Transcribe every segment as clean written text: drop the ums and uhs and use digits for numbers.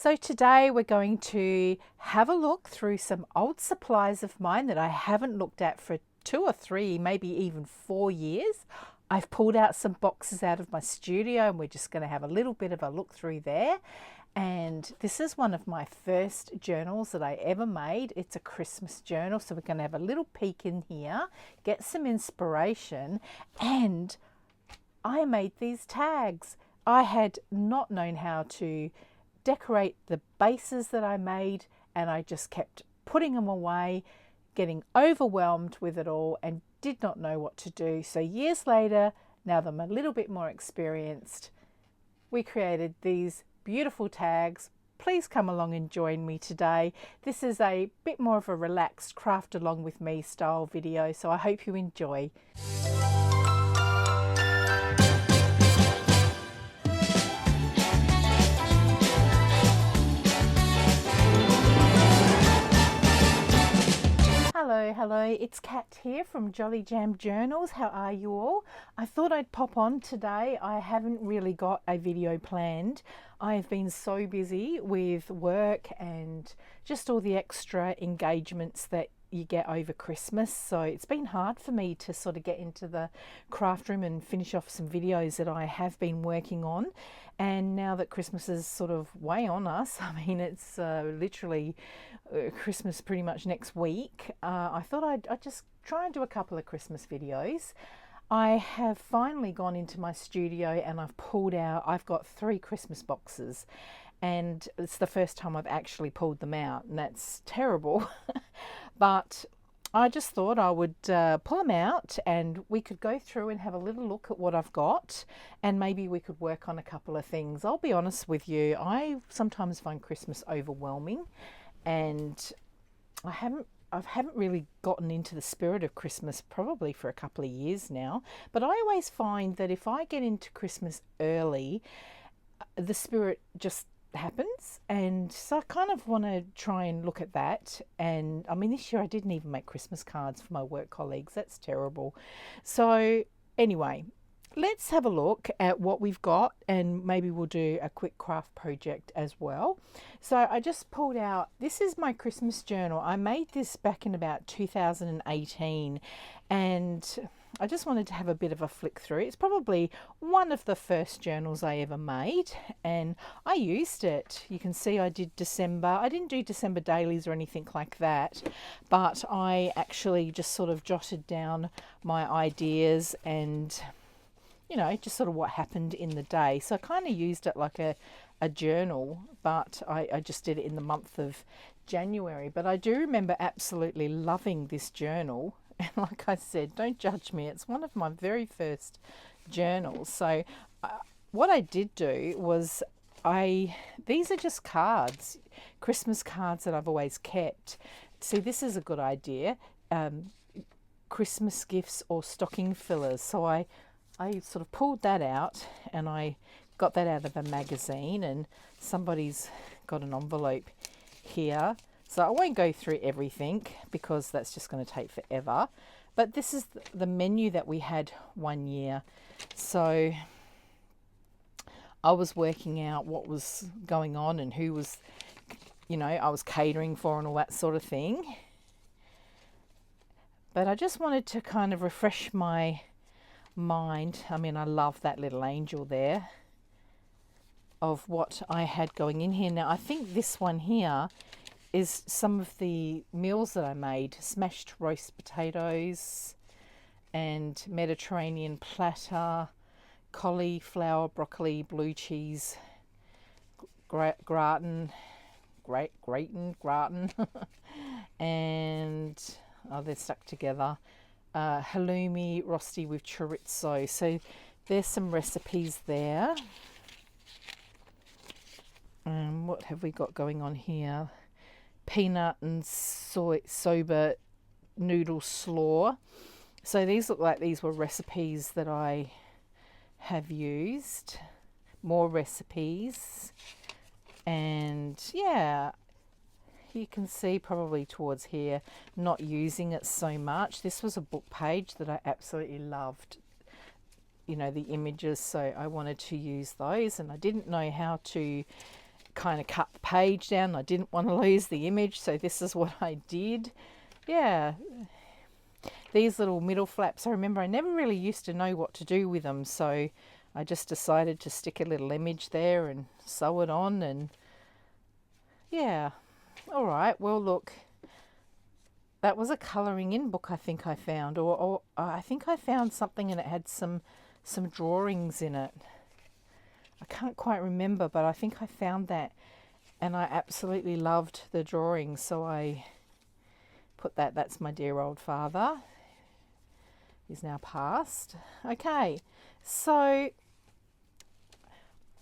So today we're going to have a look through some old supplies of mine that I haven't looked at for 2 or 3, maybe even 4 years. I've pulled out some boxes out of my studio and we're just going to have a little bit of a look through there. And this is one of my first journals that I ever made. It's a Christmas journal, so we're going to have a little peek in here, get some inspiration, and I made these tags. I had not known how to decorate the bases that I made, and I just kept putting them away, getting overwhelmed with it all, and did not know what to do. So years later, now that I'm a little bit more experienced, we created these beautiful tags. Please come along and join me today. This is a bit more of a relaxed craft along with me style video, so I hope you enjoy. Hello, it's Kat here from Jolly Jam Journals. How are you all? I thought I'd pop on today. I haven't really got a video planned. I've been so busy with work and just all the extra engagements that you get over Christmas, so it's been hard for me to sort of get into the craft room and finish off some videos that I have bid working on. And now that Christmas is sort of way on us, I mean it's literally Christmas pretty much next week, I thought I'd just try and do a couple of Christmas videos. I have finally gone into my studio and I've got 3 Christmas boxes, and it's the first time I've actually pulled them out, and that's terrible. But I just thought I would pull them out and we could go through and have a little look at what I've got, and maybe we could work on a couple of things. I'll be honest with you, I sometimes find Christmas overwhelming, and I haven't really gotten into the spirit of Christmas probably for a couple of years now. But I always find that if I get into Christmas early, the spirit just happens, and so I kind of want to try and look at that. And I mean, this year I didn't even make Christmas cards for my work colleagues. That's terrible. So anyway, let's have a look at what we've got, and maybe we'll do a quick craft project as well. So I just pulled out, this is my Christmas journal. I made this back in about 2018, and I just wanted to have a bit of a flick through. It's probably one of the first journals I ever made, and I used it. You can see I did December. I didn't do December dailies or anything like that, but I actually just sort of jotted down my ideas and, you know, just sort of what happened in the day. So I kind of used it like a journal, but I just did it in the month of January. But I do remember absolutely loving this journal. And like I said, don't judge me. It's one of my very first journals. So what I did do was these are just cards, Christmas cards that I've always kept. See, this is a good idea. Christmas gifts or stocking fillers. So I sort of pulled that out, and I got that out of a magazine, and somebody's got an envelope here. So I won't go through everything because that's just going to take forever. But this is the menu that we had one year. So I was working out what was going on and who was, you know, I was catering for and all that sort of thing. But I just wanted to kind of refresh my mind. I mean, I love that little angel there, of what I had going in here. Now I think this one here is some of the meals that I made: smashed roast potatoes and Mediterranean platter, cauliflower, broccoli, blue cheese, gratin, and they're stuck together. Halloumi rosti with chorizo. So there's some recipes there. What have we got going on here? Peanut and soba noodle slaw. So these look like these were recipes that I have used. More recipes. And yeah, you can see probably towards here, not using it so much. This was a book page that I absolutely loved, you know, the images, so I wanted to use those, and I didn't know how to kind of cut the page down. I didn't want to lose the image, so this is what I did. Yeah, these little middle flaps, I remember I never really used to know what to do with them, so I just decided to stick a little image there and sew it on. And yeah, all right, well look, that was a colouring in book I think I found, or I think I found something and it had some drawings in it. I can't quite remember, but I think I found that, and I absolutely loved the drawings, so I put that. That's my dear old father. He's now passed. Okay, so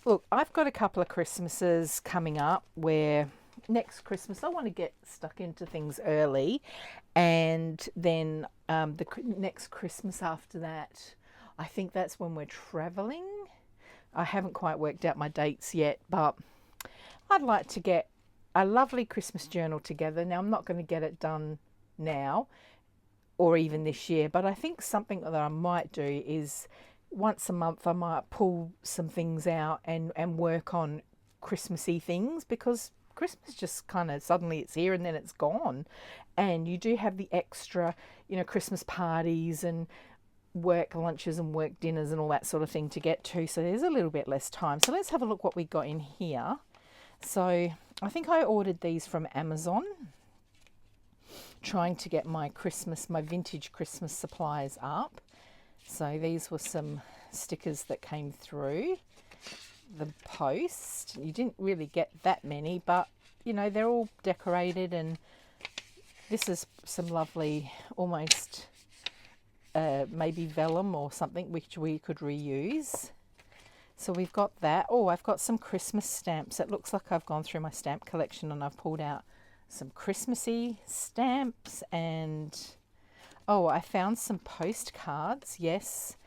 look, I've got a couple of Christmases coming up where next Christmas I want to get stuck into things early, and then the next Christmas after that, I think that's when we're traveling. I haven't quite worked out my dates yet, but I'd like to get a lovely Christmas journal together. Now, I'm not going to get it done now or even this year, but I think something that I might do is once a month I might pull some things out and work on Christmassy things, because Christmas just kind of suddenly it's here and then it's gone, and you do have the extra, Christmas parties and work lunches and work dinners and all that sort of thing to get to, so there's a little bit less time. So let's have a look what we got in here. So I think I ordered these from Amazon, trying to get my vintage Christmas supplies up. So these were some stickers that came through the post. You didn't really get that many, but they're all decorated, and this is some lovely almost maybe vellum or something which we could reuse. So we've got that. Oh, I've got some Christmas stamps. It looks like I've gone through my stamp collection and I've pulled out some Christmassy stamps, and I found some postcards. Yes,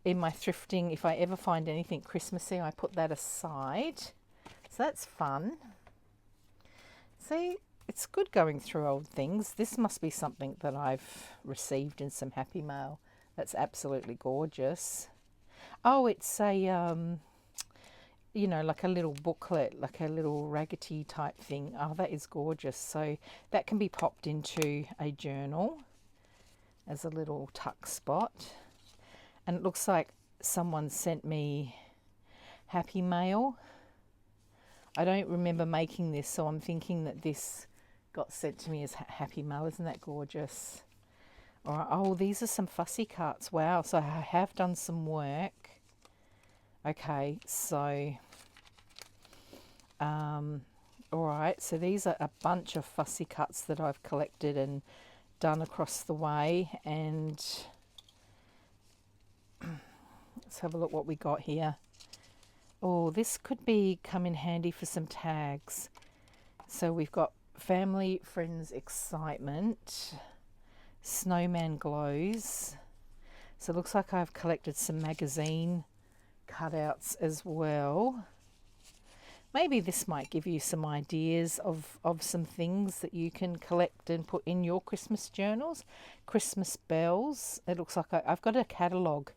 in my thrifting, if I ever find anything Christmassy, I put that aside. So that's fun. See, it's good going through old things. This must be something that I've received in some Happy Mail. That's absolutely gorgeous. Oh, it's a, like a little booklet, like a little raggedy type thing. Oh, that is gorgeous. So that can be popped into a journal as a little tuck spot. And it looks like someone sent me Happy Mail. I don't remember making this, so I'm thinking that this got sent to me as Happy Mail. Isn't that gorgeous? All right. Oh, these are some fussy cuts. Wow. So I have done some work. Okay. So, all right. So these are a bunch of fussy cuts that I've collected and done across the way. And let's have a look what we got here. Oh, this could come in handy for some tags. So we've got family, friends, excitement, snowman glows. So it looks like I've collected some magazine cutouts as well. Maybe this might give you some ideas of some things that you can collect and put in your Christmas journals. Christmas bells. It looks like I've got a catalogue,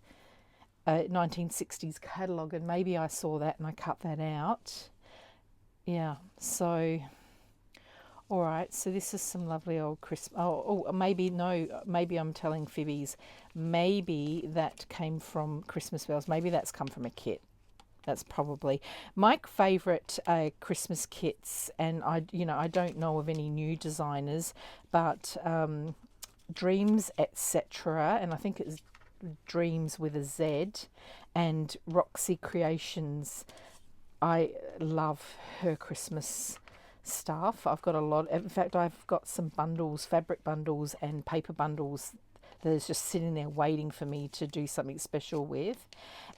1960s catalogue, and maybe I saw that and I cut that out. Yeah, so all right, so this is some lovely old Christmas. Maybe I'm telling fibbies. Maybe that came from Christmas bells. Maybe that's come from a kit. That's probably my favourite Christmas kits. And I don't know of any new designers, but Dreams, etc. And I think it's Dreams with a Z, and Roxy Creations. I love her Christmas stuff. I've got a lot. In fact, I've got some bundles, fabric bundles and paper bundles that is just sitting there waiting for me to do something special with.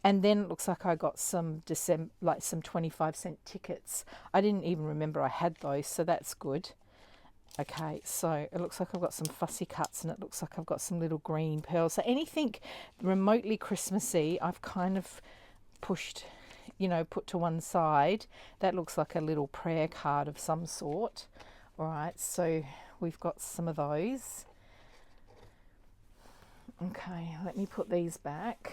And then it looks like I got some some 25-cent tickets. I didn't even remember I had those, so that's good. Okay, so it looks like I've got some fussy cuts, and it looks like I've got some little green pearls. So anything remotely Christmassy, I've kind of pushed, put to one side. That looks like a little prayer card of some sort. All right, so we've got some of those. Okay, let me put these back.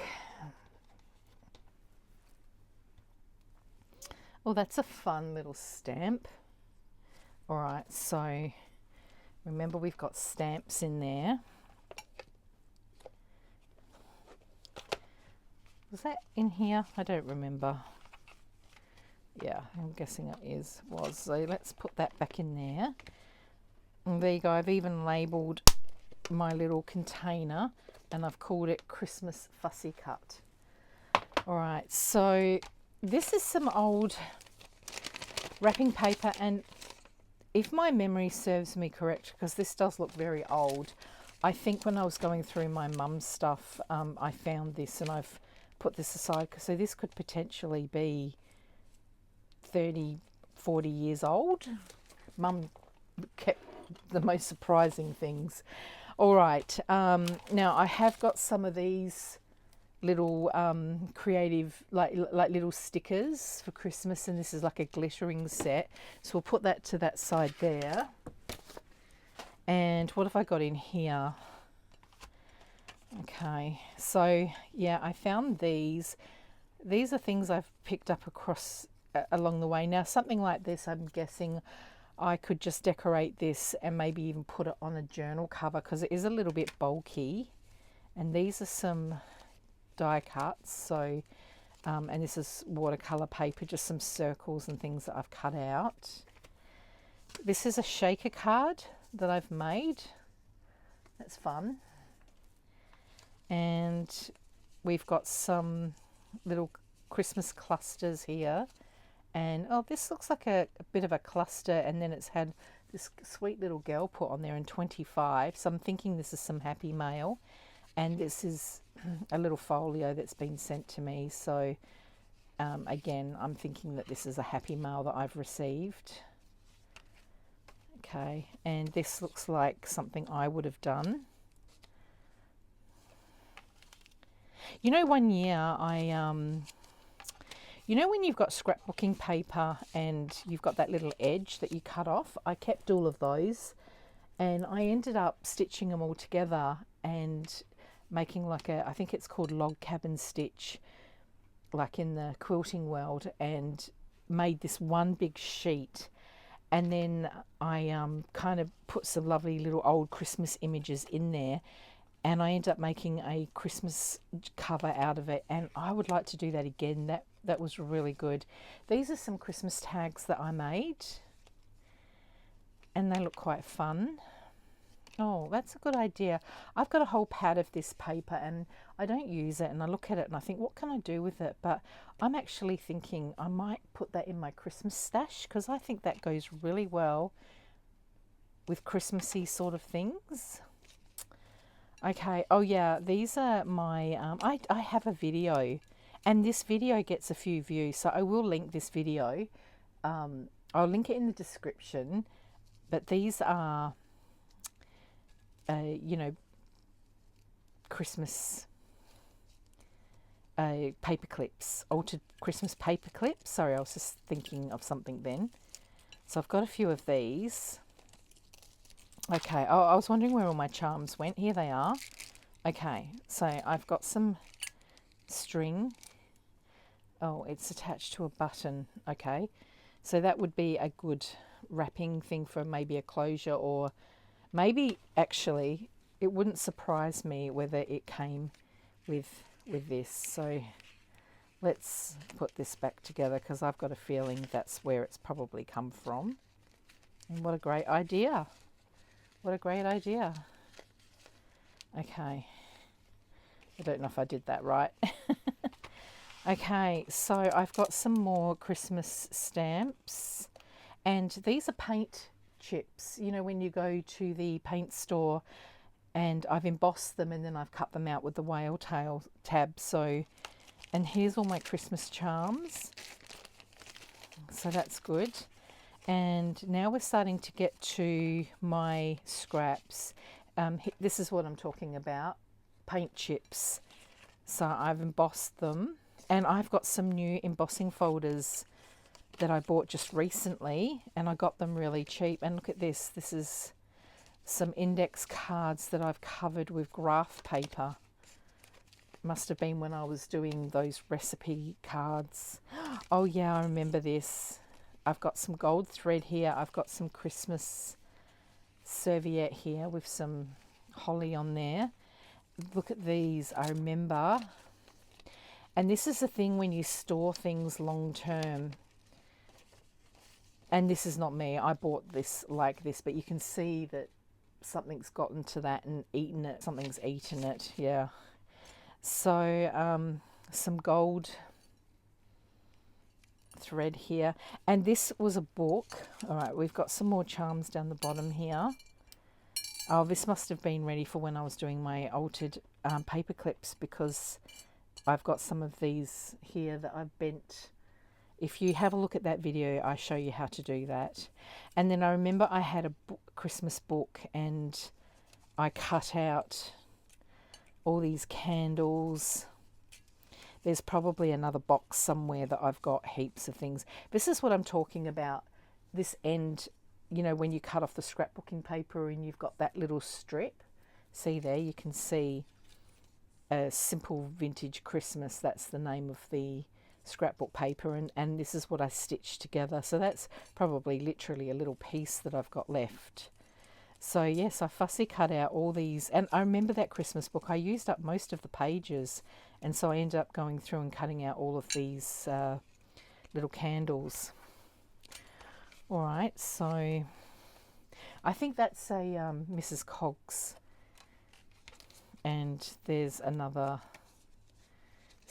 Oh, that's a fun little stamp. All right, so remember we've got stamps in there. Was that in here? I don't remember. Yeah, I'm guessing it was. So let's put that back in there. And there you go. I've even labelled my little container and I've called it Christmas Fussy Cut. All right, so this is some old wrapping paper, and if my memory serves me correct, because this does look very old, I think when I was going through my mum's stuff, I found this and I've put this aside. So this could potentially be 30, 40 years old. Mum kept the most surprising things. All right, now I have got some of these little creative, like little stickers for Christmas, and this is like a glittering set. So we'll put that to that side there. And what have I got in here? Okay, so yeah, I found these. These are things I've picked up across along the way. Now something like this, I'm guessing I could just decorate this and maybe even put it on a journal cover because it is a little bit bulky. And these are some die cuts, so and this is watercolor paper, just some circles and things that I've cut out. This is a shaker card that I've made. That's fun. And we've got some little Christmas clusters here. And oh, this looks like a bit of a cluster, and then it's had this sweet little girl put on there in 25. So I'm thinking this is some happy mail. And this is a little folio that's been sent to me. So again, I'm thinking that this is a happy mail that I've received. Okay, and this looks like something I would have done. You know, one year you know when you've got scrapbooking paper and you've got that little edge that you cut off? I kept all of those and I ended up stitching them all together and making like a, I think it's called log cabin stitch, like in the quilting world, and made this one big sheet. And then I kind of put some lovely little old Christmas images in there, and I ended up making a Christmas cover out of it, and I would like to do that again. That was really good. These are some Christmas tags that I made, and they look quite fun. Oh, that's a good idea. I've got a whole pad of this paper and I don't use it, and I look at it and I think, what can I do with it? But I'm actually thinking I might put that in my Christmas stash because I think that goes really well with Christmassy sort of things. Okay, oh yeah, these are my, I have a video, and this video gets a few views, so I will link this video. I'll link it in the description, but these are, you know, Christmas paper clips, altered Christmas paper clips. Sorry, I was just thinking of something then. So I've got a few of these. Okay, oh, I was wondering where all my charms went. Here they are. Okay, so I've got some string. Oh, it's attached to a button. Okay, so that would be a good wrapping thing for maybe a closure, or maybe actually it wouldn't surprise me whether it came with this. So let's put this back together because I've got a feeling that's where it's probably come from. And what a great idea. What a great idea. Okay. I don't know if I did that right. Okay, so I've got some more Christmas stamps, and these are paint chips. You know, when you go to the paint store, and I've embossed them and then I've cut them out with the whale tail tab. So, and here's all my Christmas charms. So that's good. And now we're starting to get to my scraps. This is what I'm talking about, paint chips. So I've embossed them, and I've got some new embossing folders that I bought just recently, and I got them really cheap. And look at this. This is some index cards that I've covered with graph paper. must have been when I was doing those recipe cards. Oh yeah, I remember this. I've got some gold thread here. I've got some Christmas serviette here with some holly on there. Look at these, I remember. And this is the thing when you store things long term. And this is not me, I bought this like this, but you can see that something's gotten to that and eaten it. Something's eaten it, yeah. So some gold thread here. And this was a book. All right, we've got some more charms down the bottom here. Oh, this must have been ready for when I was doing my altered paper clips, because I've got some of these here that I've bent. If you have a look at that video, I show you how to do that. And then I remember I had a Christmas book and I cut out all these candles. There's probably another box somewhere that I've got heaps of things. This is what I'm talking about. This end, you know, when you cut off the scrapbooking paper and you've got that little strip. See there, you can see a Simple Vintage Christmas. That's the name of the scrapbook paper, and this is what I stitched together. So that's probably literally a little piece that I've got left. So yes, I fussy cut out all these, and I remember that Christmas book, I used up most of the pages, and so I ended up going through and cutting out all of these little candles. All right, so I think that's a Mrs. Coggs, and there's another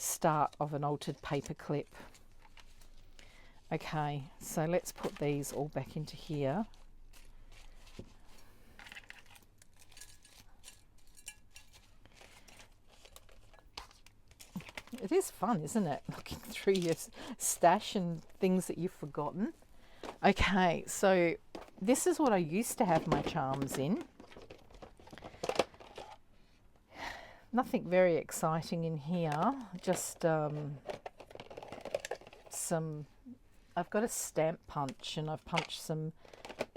start of an altered paper clip. Okay, so let's put these all back into here. It is fun, isn't it? Looking through your stash and things that you've forgotten. Okay, so this is what I used to have my charms in. Nothing very exciting in here, just some, I've got a stamp punch and I've punched some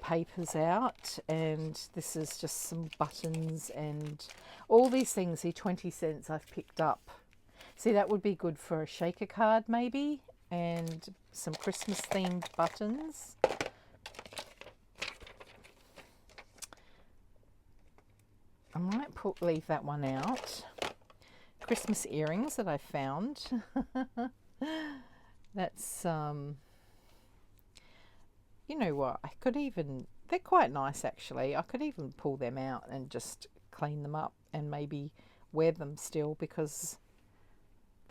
papers out, and this is just some buttons and all these things here, 20 cents I've picked up. See, that would be good for a shaker card maybe, and some Christmas themed buttons. I might leave that one out. Christmas earrings that I found. That's, you know what, I could even, they're quite nice actually. I could even pull them out and just clean them up and maybe wear them still, because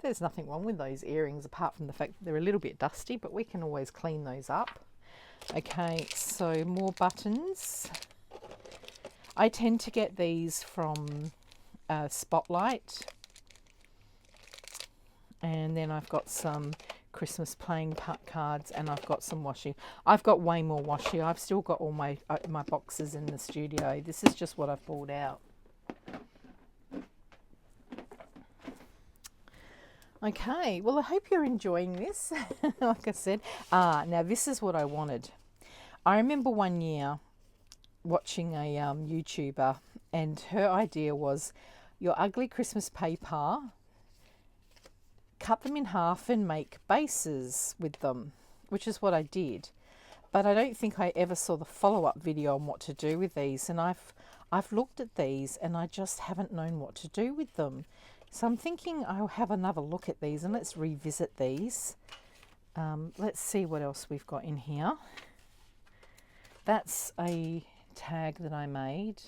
there's nothing wrong with those earrings apart from the fact that they're a little bit dusty, but we can always clean those up. Okay, so more buttons. I tend to get these from Spotlight, and then I've got some Christmas playing cards, and I've got some washi. I've got way more washi. I've still got all my boxes in the studio. This is just what I've pulled out. Okay, well I hope you're enjoying this. Like I said, now this is what I wanted. I remember one year watching a YouTuber, and her idea was your ugly Christmas paper, cut them in half and make bases with them, which is what I did. But I don't think I ever saw the follow-up video on what to do with these, and I've looked at these and I just haven't known what to do with them. So I'm thinking I'll have another look at these and let's revisit these. Let's see what else we've got in here. That's a tag that I made.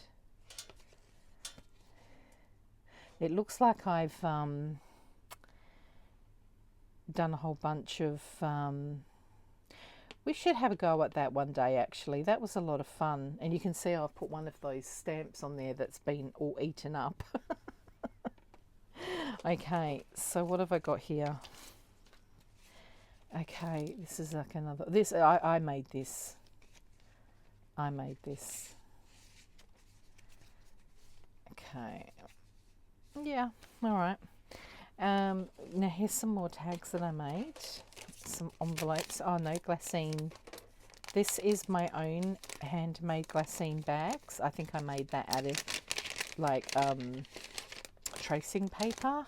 It looks like I've done a whole bunch of we should have a go at that one day actually. That was a lot of fun, and you can see I've put one of those stamps on there that's been all eaten up. Okay, so what have I got here? Okay, this is like another, this I made this. I made this. Okay. Yeah, all right. Now here's some more tags that I made. Some envelopes. Oh no, glassine. This is my own handmade glassine bags. I think I made that out of like tracing paper.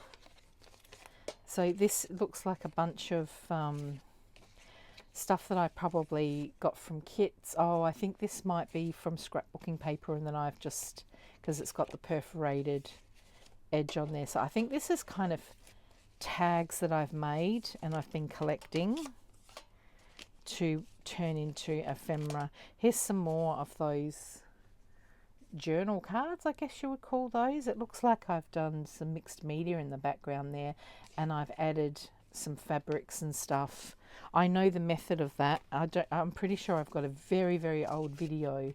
So this looks like a bunch of stuff that I probably got from kits. Oh, I think this might be from scrapbooking paper, and then I've just, because it's got the perforated edge on there. So I think this is kind of tags that I've made and I've been collecting to turn into ephemera. Here's some more of those journal cards, I guess you would call those. It looks like I've done some mixed media in the background there, and I've added some fabrics and stuff. I know the method of that. I'm pretty sure I've got a very, very old video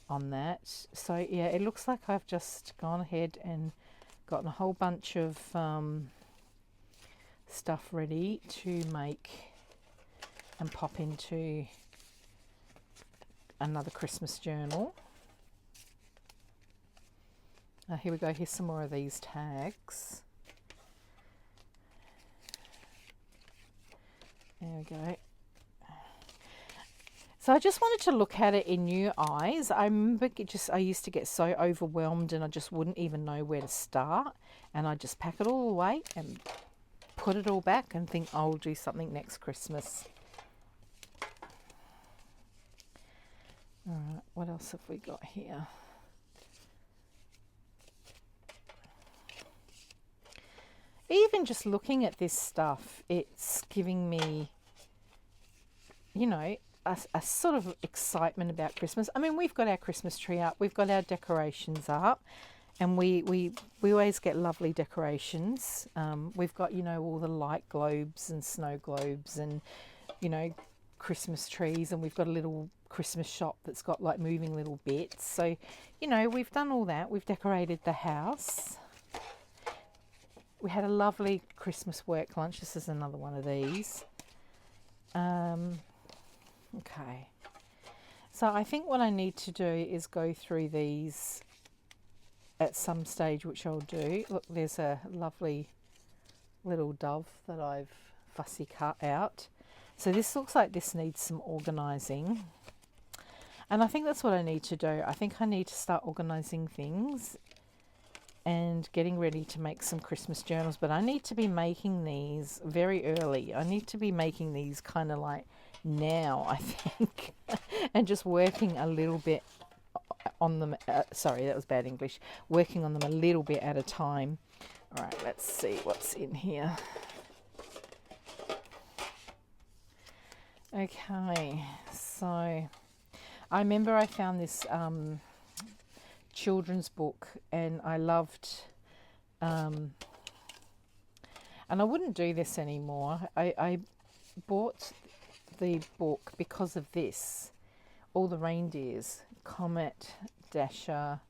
on that. So yeah, it looks like I've just gone ahead and gotten a whole bunch of stuff ready to make and pop into another Christmas journal. Here we go. Here's some more of these tags. There we go. So I just wanted to look at it in new eyes. I remember I used to get so overwhelmed and I just wouldn't even know where to start. And I just pack it all away and put it all back and think I'll do something next Christmas. All right, what else have we got here? Even just looking at this stuff, it's giving me, you know, a sort of excitement about Christmas. I mean, we've got our Christmas tree up, we've got our decorations up, and we always get lovely decorations. We've got, you know, all the light globes and snow globes and, you know, Christmas trees, and we've got a little Christmas shop that's got like moving little bits. So, you know, we've done all that. We've decorated the house. We had a lovely Christmas work lunch. This is another one of these. Okay. So I think what I need to do is go through these at some stage, which I'll do. Look, there's a lovely little dove that I've fussy cut out. So this looks like this needs some organising. And I think that's what I need to do. I think I need to start organising things and getting ready to make some Christmas journals. But I need to be making these very early. I need to be making these kind of like now, I think, and just working a little bit on them. Sorry, that was bad English. Working on them a little bit at a time. All right, let's see what's in here. Okay, so I remember I found this children's book and I loved, and I wouldn't do this anymore. I bought the book because of this, all the reindeers, Comet, Dasher,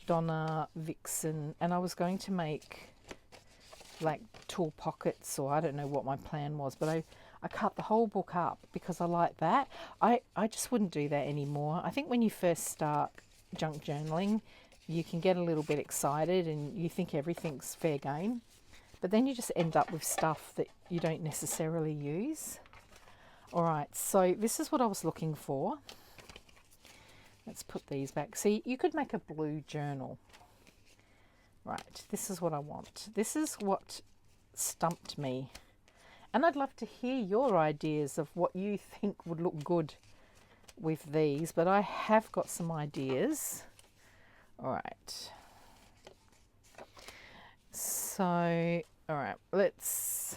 Donna, Vixen, and I was going to make like tool pockets, or I don't know what my plan was, but I cut the whole book up because I like that. I just wouldn't do that anymore. I think when you first start junk journaling, you can get a little bit excited and you think everything's fair game, but then you just end up with stuff that you don't necessarily use. All right, so this is what I was looking for. Let's put these back. See, you could make a blue journal. Right, this is what I want. This is what stumped me. And I'd love to hear your ideas of what you think would look good with these, but I have got some ideas. All right. So, all right, let's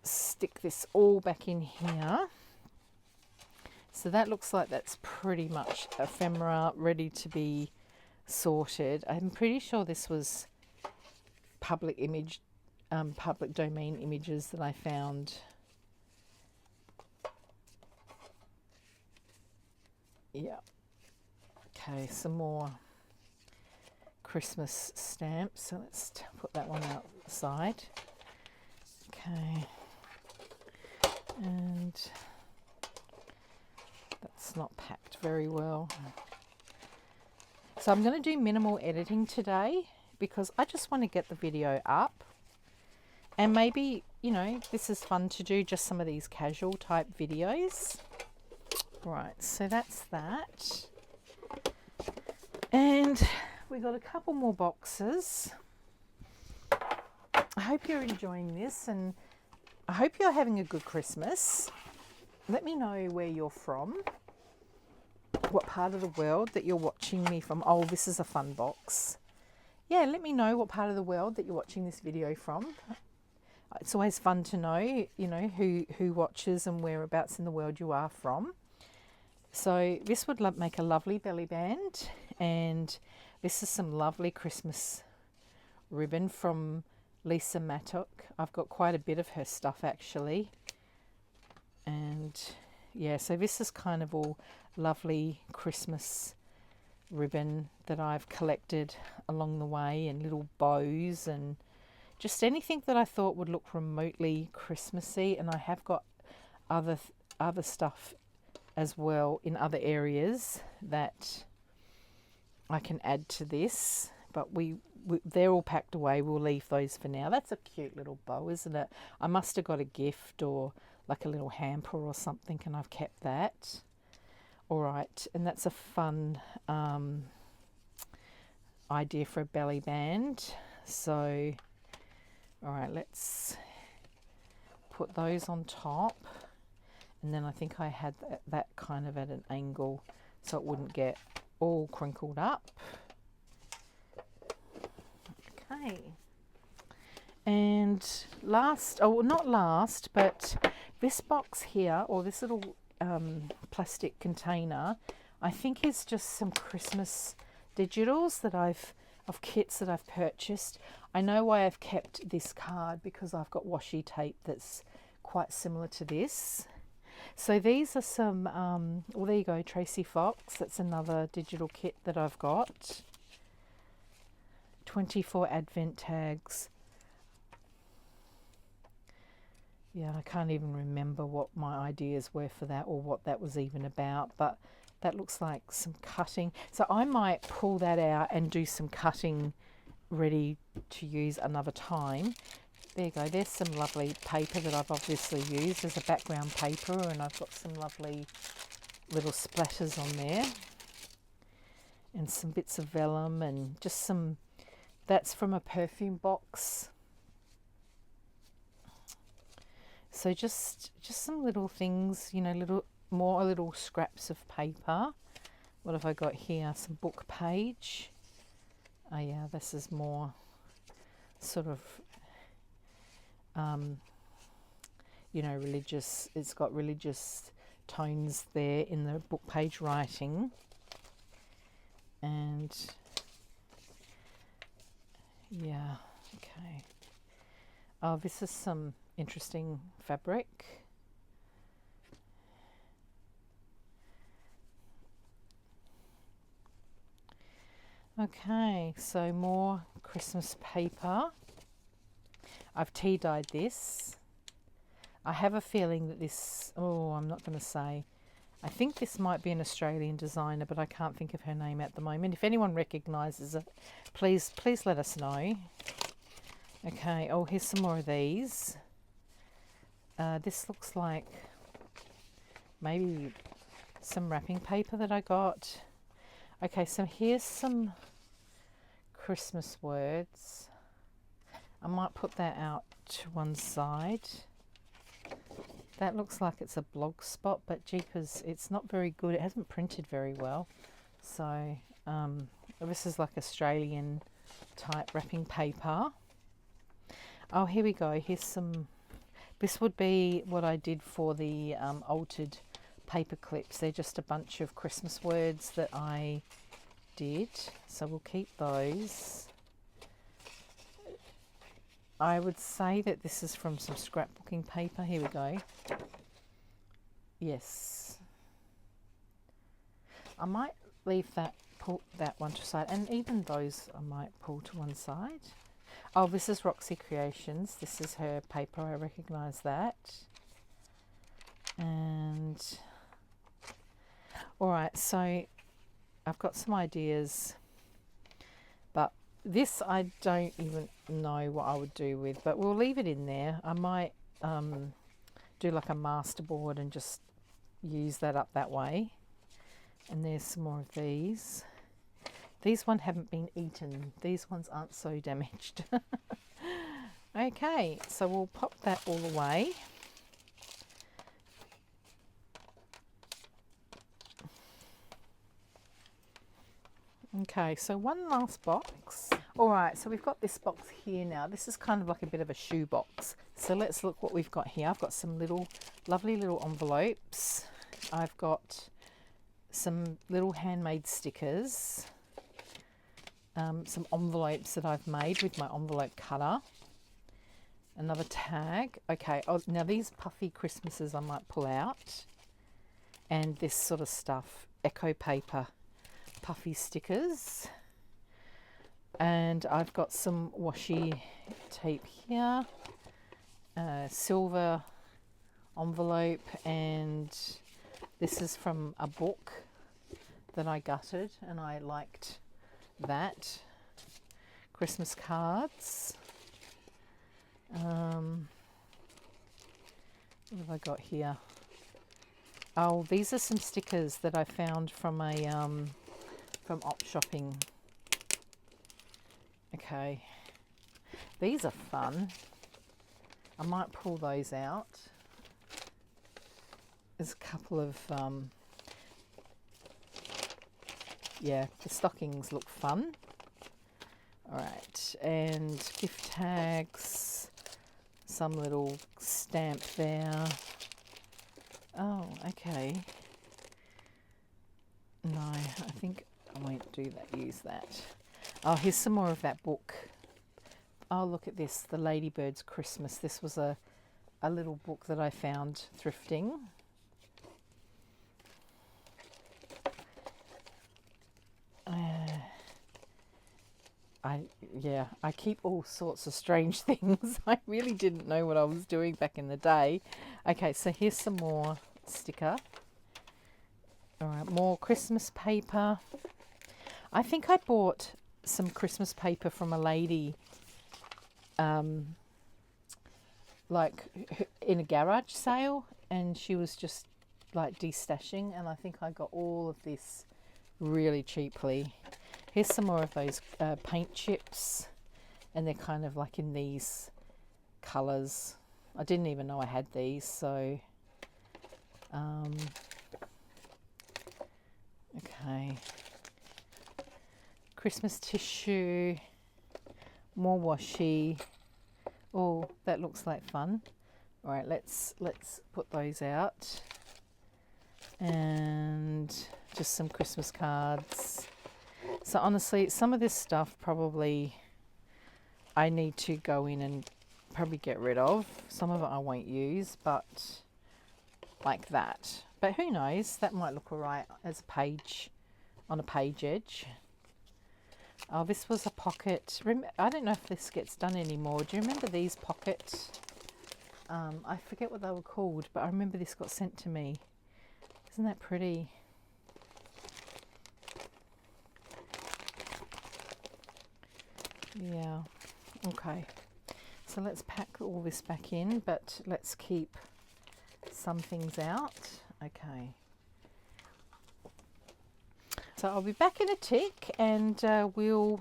stick this all back in here. So that looks like that's pretty much ephemera, ready to be sorted. I'm pretty sure this was public domain images that I found. Yeah. Okay, some more Christmas stamps. So let's put that one out the side. Okay. And that's not packed very well. So I'm going to do minimal editing today because I just want to get the video up. And maybe, you know, this is fun to do, just some of these casual type videos. Right, so that's that. And we got a couple more boxes. I hope you're enjoying this, and I hope you're having a good Christmas. Let me know where you're from, what part of the world that you're watching me from. Oh, this is a fun box. Yeah, let me know what part of the world that you're watching this video from. It's always fun to know, you know, who watches and whereabouts in the world you are from. So this would make a lovely belly band, and this is some lovely Christmas ribbon from Lisa Mattock. I've got quite a bit of her stuff actually. And yeah, so this is kind of all lovely Christmas ribbon that I've collected along the way, and little bows and just anything that I thought would look remotely Christmassy. And I have got other stuff as well in other areas that I can add to this, but they're all packed away. We'll leave those for now. That's a cute little bow, isn't it? I must have got a gift or like a little hamper or something, and I've kept that. All right, and that's a fun idea for a belly band. So, all right, let's put those on top. And then I think I had that kind of at an angle so it wouldn't get all crinkled up. Okay. And last, oh, not last, but this box here, or this little plastic container, I think is just some Christmas digitals that of kits that I've purchased. I know why I've kept this card, because I've got washi tape that's quite similar to this. So these are some, well, there you go, Tracy Fox. That's another digital kit that I've got. 24 advent tags. Yeah, I can't even remember what my ideas were for that or what that was even about, but that looks like some cutting. So I might pull that out and do some cutting ready to use another time. There you go, there's some lovely paper that I've obviously used as a background paper, and I've got some lovely little splatters on there. And some bits of vellum and just some, that's from a perfume box. So just some little things, you know, little scraps of paper. What have I got here? Some book page. Oh yeah, this is more sort of you know, religious. It's got religious tones there in the book page writing. And yeah, okay. Oh, this is some interesting fabric. Okay, so more Christmas paper. I've tea dyed this. I have a feeling that this, oh, I'm not going to say. I think this might be an Australian designer, but I can't think of her name at the moment. If anyone recognises it, please let us know. Okay, oh, here's some more of these. This looks like maybe some wrapping paper that I got. Okay, so here's some Christmas words. I might put that out to one side. That looks like it's a blog spot, but jeepers, it's not very good. It hasn't printed very well. So this is like Australian type wrapping paper. Oh, here we go. Here's some, this would be what I did for the altered paper clips. They're just a bunch of Christmas words that I did. So we'll keep those. I would say that this is from some scrapbooking paper. Here we go. Yes. I might leave that, pull that one to the side, and even those I might pull to one side. Oh, this is Roxy Creations. This is her paper. I recognise that. And all right, so I've got some ideas, but this I don't even know what I would do with, but we'll leave it in there. I might do like a masterboard and just use that up that way. And there's some more of these. These ones haven't been eaten. These ones aren't so damaged. Okay, so we'll pop that all away. Okay, so one last box. All right, so we've got this box here now. This is kind of like a bit of a shoe box. So let's look what we've got here. I've got some lovely little envelopes. I've got some little handmade stickers. Some envelopes that I've made with my envelope cutter. Another tag. Okay, now these puffy Christmases I might pull out. And this sort of stuff, Eco Paper puffy stickers. And I've got some washi tape here, silver envelope, and this is from a book that I gutted and I liked that. Christmas cards. What have I got here? Oh, these are some stickers that I found from a from op shopping. Okay, these are fun. I might pull those out. There's a couple of yeah, the stockings look fun. All right, and gift tags, some little stamp there. Oh, okay. No, I think I won't do that, use that. Oh, here's some more of that book. Oh, look at this, The Ladybird's Christmas. This was a little book that I found thrifting. I keep all sorts of strange things. I really didn't know what I was doing back in the day. Okay, so here's some more sticker. All right, more Christmas paper. I think I bought some Christmas paper from a lady, like in a garage sale, and she was just like destashing, and I think I got all of this really cheaply. Here's some more of those paint chips, and they're kind of like in these colours. I didn't even know I had these, so okay. Christmas tissue, more washi. Oh, that looks like fun. All right, let's put those out, and just some Christmas cards. So honestly, some of this stuff probably I need to go in and probably get rid of. Some of it I won't use, but like that. But who knows? That might look alright as a page, on a page edge. Oh, this was a pocket. I don't know if this gets done anymore. Do you remember these pockets? I forget what they were called, but I remember this got sent to me. Isn't that pretty? Yeah, okay. So let's pack all this back in, but let's keep some things out. Okay. So I'll be back in a tick, and we'll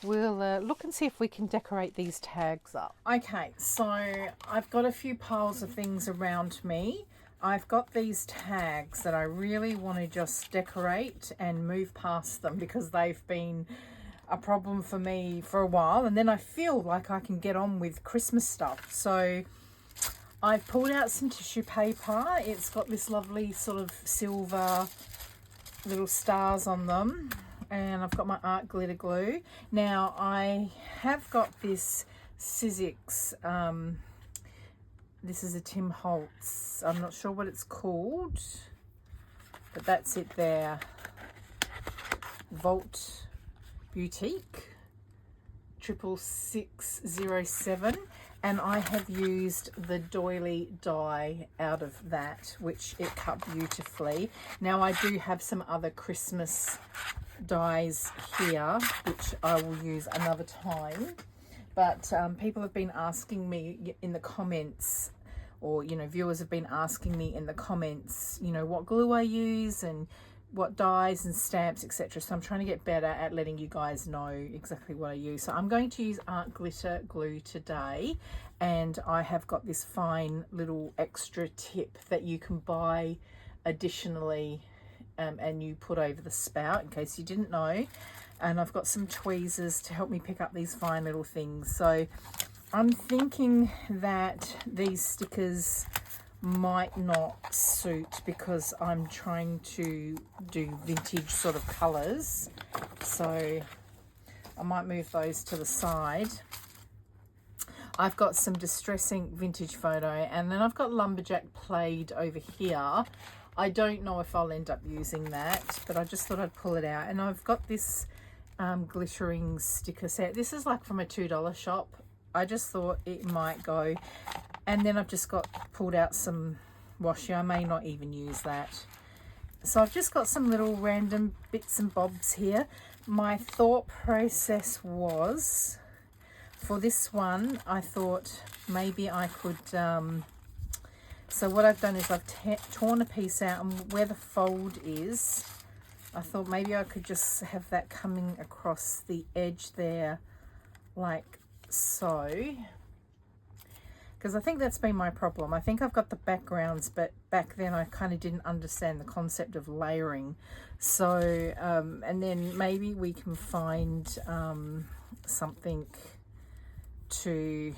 look and see if we can decorate these tags up. Okay, so I've got a few piles of things around me. I've got these tags that I really want to just decorate and move past them because they've been a problem for me for a while, and then I feel like I can get on with Christmas stuff. So I've pulled out some tissue paper. It's got this lovely sort of silver little stars on them, and I've got my art glitter glue. Now I have got this Sizzix, this is a Tim Holtz, I'm not sure what it's called, but that's it there. Vault Boutique 66607, and I have used the doily die out of that, which it cut beautifully. Now I do have some other Christmas dies here, which I will use another time, but people have been asking me in the comments, or viewers have been asking me in the comments, what glue I use, and what dies and stamps, etc. So I'm trying to get better at letting you guys know exactly what I use. So I'm going to use art glitter glue today, and I have got this fine little extra tip that you can buy additionally, and you put over the spout in case you didn't know. And I've got some tweezers to help me pick up these fine little things. So I'm thinking that these stickers might not suit because I'm trying to do vintage sort of colours, so I might move those to the side. I've got some distressing vintage photo, and then I've got lumberjack plaid over here. I don't know if I'll end up using that, but I just thought I'd pull it out. And I've got this glittering sticker set. This is like from a $2 shop. I just thought it might go. And then I've just got pulled out some washi. I may not even use that. So I've just got some little random bits and bobs here. My thought process was, for this one, I thought maybe I could, so what I've done is I've torn a piece out, and where the fold is, I thought maybe I could just have that coming across the edge there, like so. Because I think that's been my problem. I think I've got the backgrounds, but back then I kind of didn't understand the concept of layering. So, and then maybe we can find something to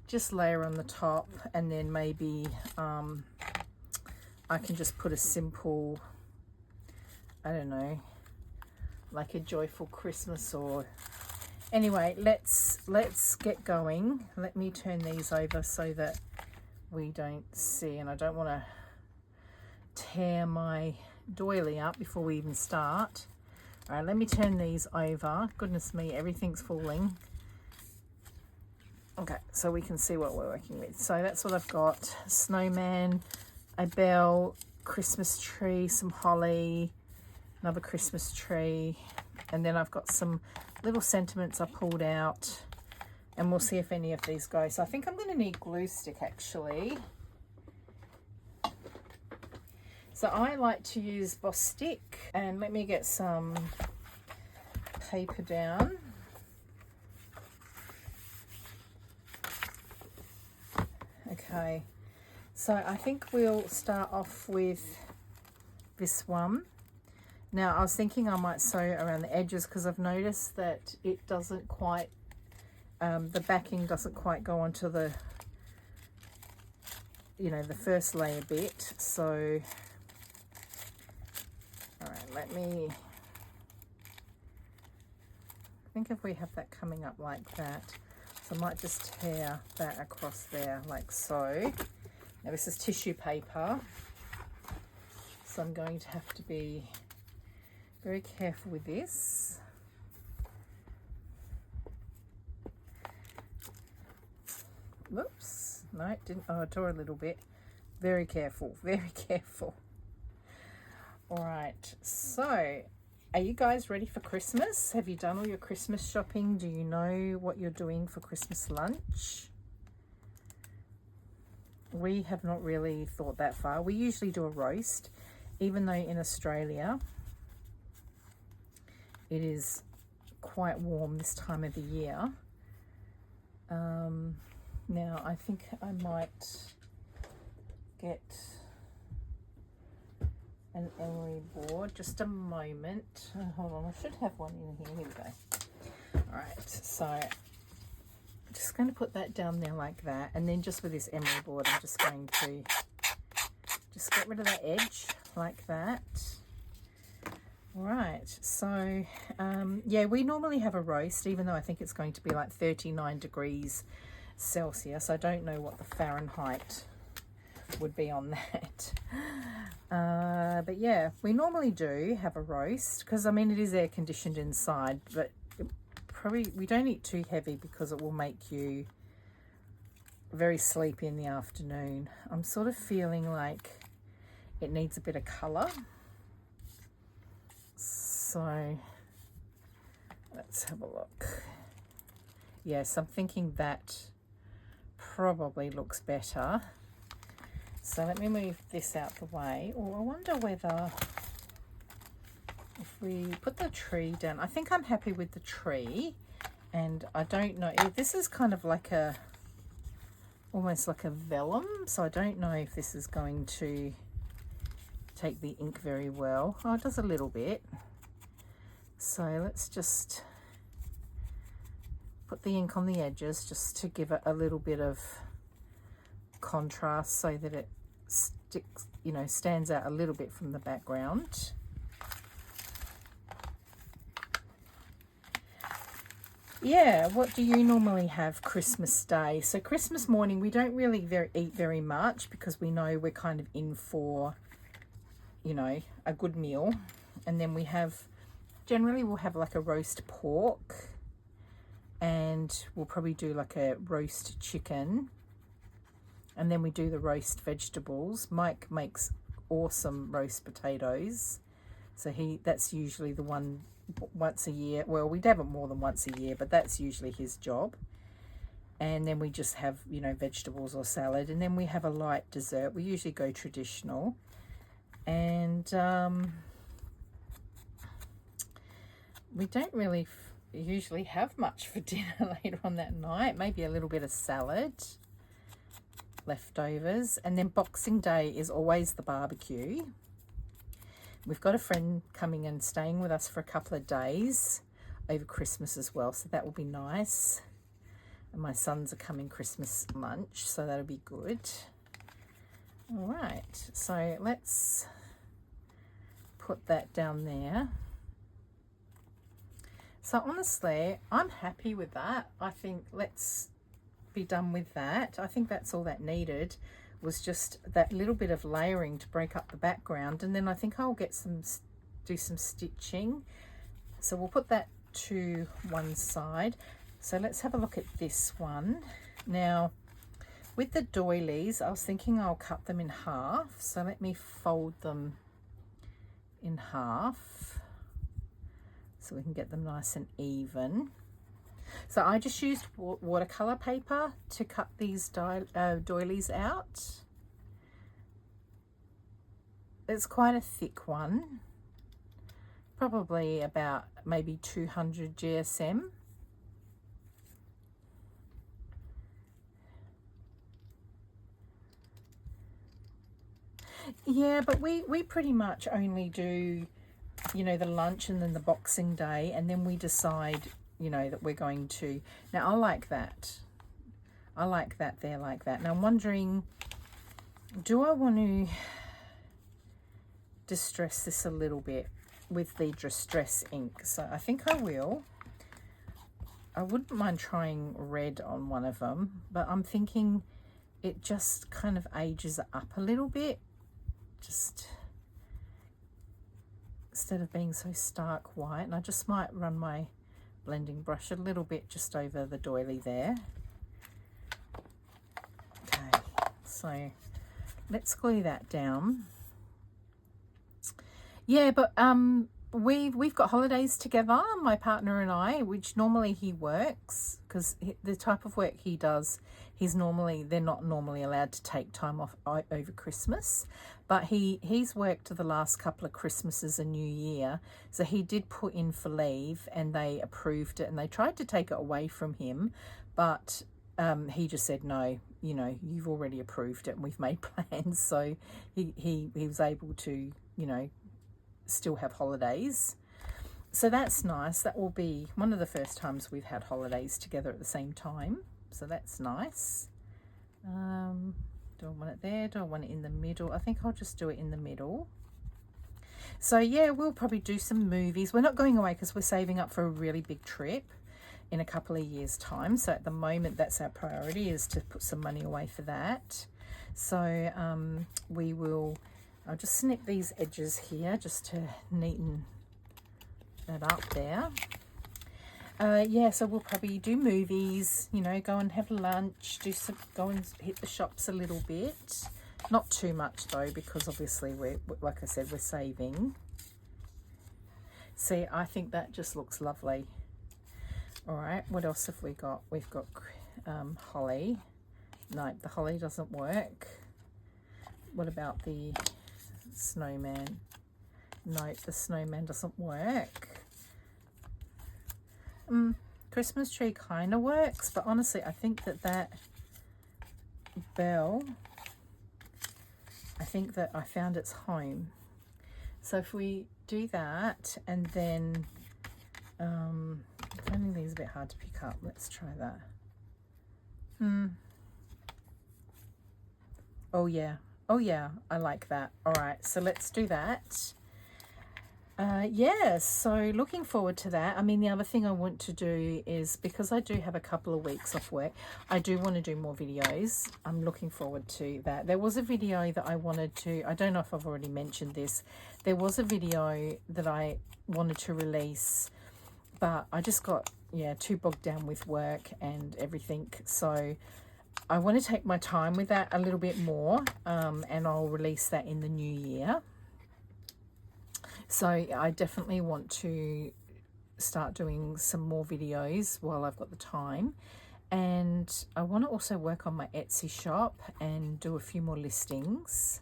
just layer on the top, and then maybe I can just put a simple, I don't know, like a joyful Christmas or... Anyway, let's get going. Let me turn these over so that we don't see, and I don't want to tear my doily up before we even start. All right, let me turn these over. Goodness me, everything's falling. Okay, so we can see what we're working with. So that's what I've got. Snowman, a bell, Christmas tree, some holly, another Christmas tree, and then I've got some little sentiments I pulled out, and we'll see if any of these go. So I think I'm going to need glue stick actually. So I like to use Boss Stick, and let me get some paper down. Okay, so I think we'll start off with this one. Now, I was thinking I might sew around the edges because I've noticed that it doesn't quite, the backing doesn't quite go onto the, you know, the first layer bit. So, all right, let me, I think if we have that coming up like that, so I might just tear that across there like so. Now, this is tissue paper, so I'm going to have to be very careful with this. Whoops, no, it didn't. Oh, I tore a little bit. Very careful, very careful. All right, so are you guys ready for Christmas? Have you done all your Christmas shopping? Do you know what you're doing for Christmas lunch? We have not really thought that far. We usually do a roast, even though in Australia it is quite warm this time of the year. Now I think I might get an emery board. Just a moment. Oh, hold on, I should have one in here. Here we go. All right, so I'm just going to put that down there like that, and then just with this emery board, I'm just going to just get rid of that edge like that. Right, so yeah, we normally have a roast, even though I think it's going to be like 39 degrees Celsius. I don't know what the Fahrenheit would be on that. But yeah, we normally do have a roast because, I mean, it is air conditioned inside, but probably we don't eat too heavy because it will make you very sleepy in the afternoon. I'm sort of feeling like it needs a bit of colour. So let's have a look. Yes, I'm thinking that probably looks better. So let me move this out the way. Oh, I wonder whether if we put the tree down, I think I'm happy with the tree. And I don't know, this is kind of like a, almost like a vellum. So I don't know if this is going to take the ink very well. Oh, it does a little bit. So let's just put the ink on the edges just to give it a little bit of contrast so that it sticks, you know, stands out a little bit from the background. Yeah, what do you normally have Christmas Day? So Christmas morning, we don't really eat very much because we know we're kind of in for, you know, a good meal. And then we have, generally we'll have like a roast pork, and we'll probably do like a roast chicken. And then we do the roast vegetables. Mike makes awesome roast potatoes. So that's usually the one once a year. Well, we'd have it more than once a year, but that's usually his job. And then we just have, you know, vegetables or salad. And then we have a light dessert. We usually go traditional. And we don't really usually have much for dinner later on that night. Maybe a little bit of salad, leftovers. And then Boxing Day is always the barbecue. We've got a friend coming and staying with us for a couple of days over Christmas as well, so that will be nice. And my sons are coming Christmas lunch, so that'll be good. All right, so let's put that down there. So honestly, I'm happy with that. I think let's be done with that. I think that's all that needed, was just that little bit of layering to break up the background, and then I think I'll get do some stitching. So we'll put that to one side. So let's have a look at this one. Now with the doilies, I was thinking I'll cut them in half. So let me fold them in half so we can get them nice and even. So I just used watercolor paper to cut these doilies out. It's quite a thick one, probably about maybe 200 GSM. Yeah, but we pretty much only do, you know, the lunch and then the Boxing Day, and then we decide, you know, that we're going to. Now I like that. I like that they're like that. Now I'm wondering, do I want to distress this a little bit with the distress ink? So I think I will. I wouldn't mind trying red on one of them, but I'm thinking it just kind of ages it up a little bit, just instead of being so stark white. And I just might run my blending brush a little bit just over the doily there. Okay, so let's glue that down. Yeah, but we've got holidays together, my partner and I, which normally he works, because the type of work he does, they're not normally allowed to take time off over Christmas, but he's worked the last couple of Christmases and New Year, so he did put in for leave and they approved it, and they tried to take it away from him, but he just said, no, you know, you've already approved it and we've made plans. So he was able to, you know, still have holidays. So that's nice. That will be one of the first times we've had holidays together at the same time. So that's nice. Do I want it there? Do I want it in the middle? I think I'll just do it in the middle. So yeah, we'll probably do some movies. We're not going away because we're saving up for a really big trip in a couple of years' time. So at the moment, that's our priority, is to put some money away for that. So I'll just snip these edges here just to neaten that up there. Yeah, so we'll probably do movies, you know, go and have lunch, go and hit the shops a little bit. Not too much though, because obviously like I said, we're saving. See, I think that just looks lovely. All right, what else have we got? We've got holly. No, the holly doesn't work. What about the snowman? No, the snowman doesn't work. Christmas tree kind of works, but honestly, I think that bell, I think that I found its home. So if we do that, and then I'm finding these a bit hard to pick up. Let's try that. Oh yeah, I like that. All right, so let's do that. Yeah, so looking forward to that. I mean, the other thing I want to do is, because I do have a couple of weeks off work, I do want to do more videos. I'm looking forward to that. There was a video that I wanted to, I don't know if I've already mentioned this, there was a video that I wanted to release, but I just got, yeah, too bogged down with work and everything. So I want to take my time with that a little bit more, and I'll release that in the new year. So I definitely want to start doing some more videos while I've got the time. And I want to also work on my Etsy shop and do a few more listings.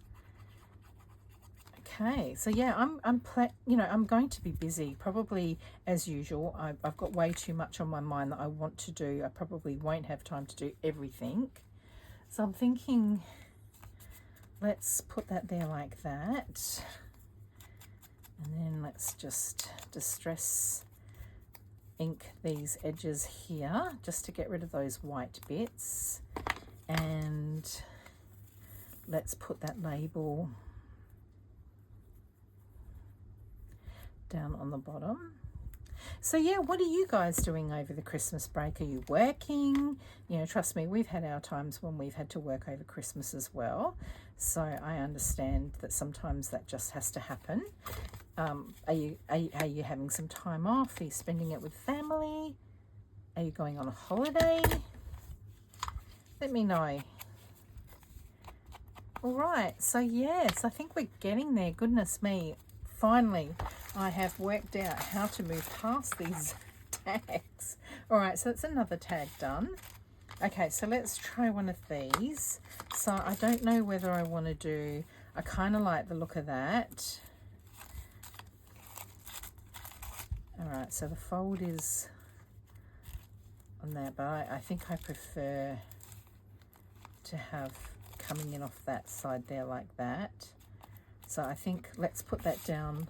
Okay, so yeah, I'm going to be busy, probably as usual. I've got way too much on my mind that I want to do. I probably won't have time to do everything. So I'm thinking, let's put that there like that. And then let's just distress ink these edges here just to get rid of those white bits. And let's put that label down on the bottom. So yeah, what are you guys doing over the Christmas break? Are you working? You know, trust me, we've had our times when we've had to work over Christmas as well. So I understand that sometimes that just has to happen. Are you having some time off? Are you spending it with family? Are you going on a holiday? Let me know. All right, so yes, I think we're getting there. Goodness me. Finally, I have worked out how to move past these tags. All right, so that's another tag done. Okay, so let's try one of these. So I don't know whether I want to do, I kind of like the look of that. All right, so the fold is on there, but I think I prefer to have coming in off that side there like that. So I think let's put that down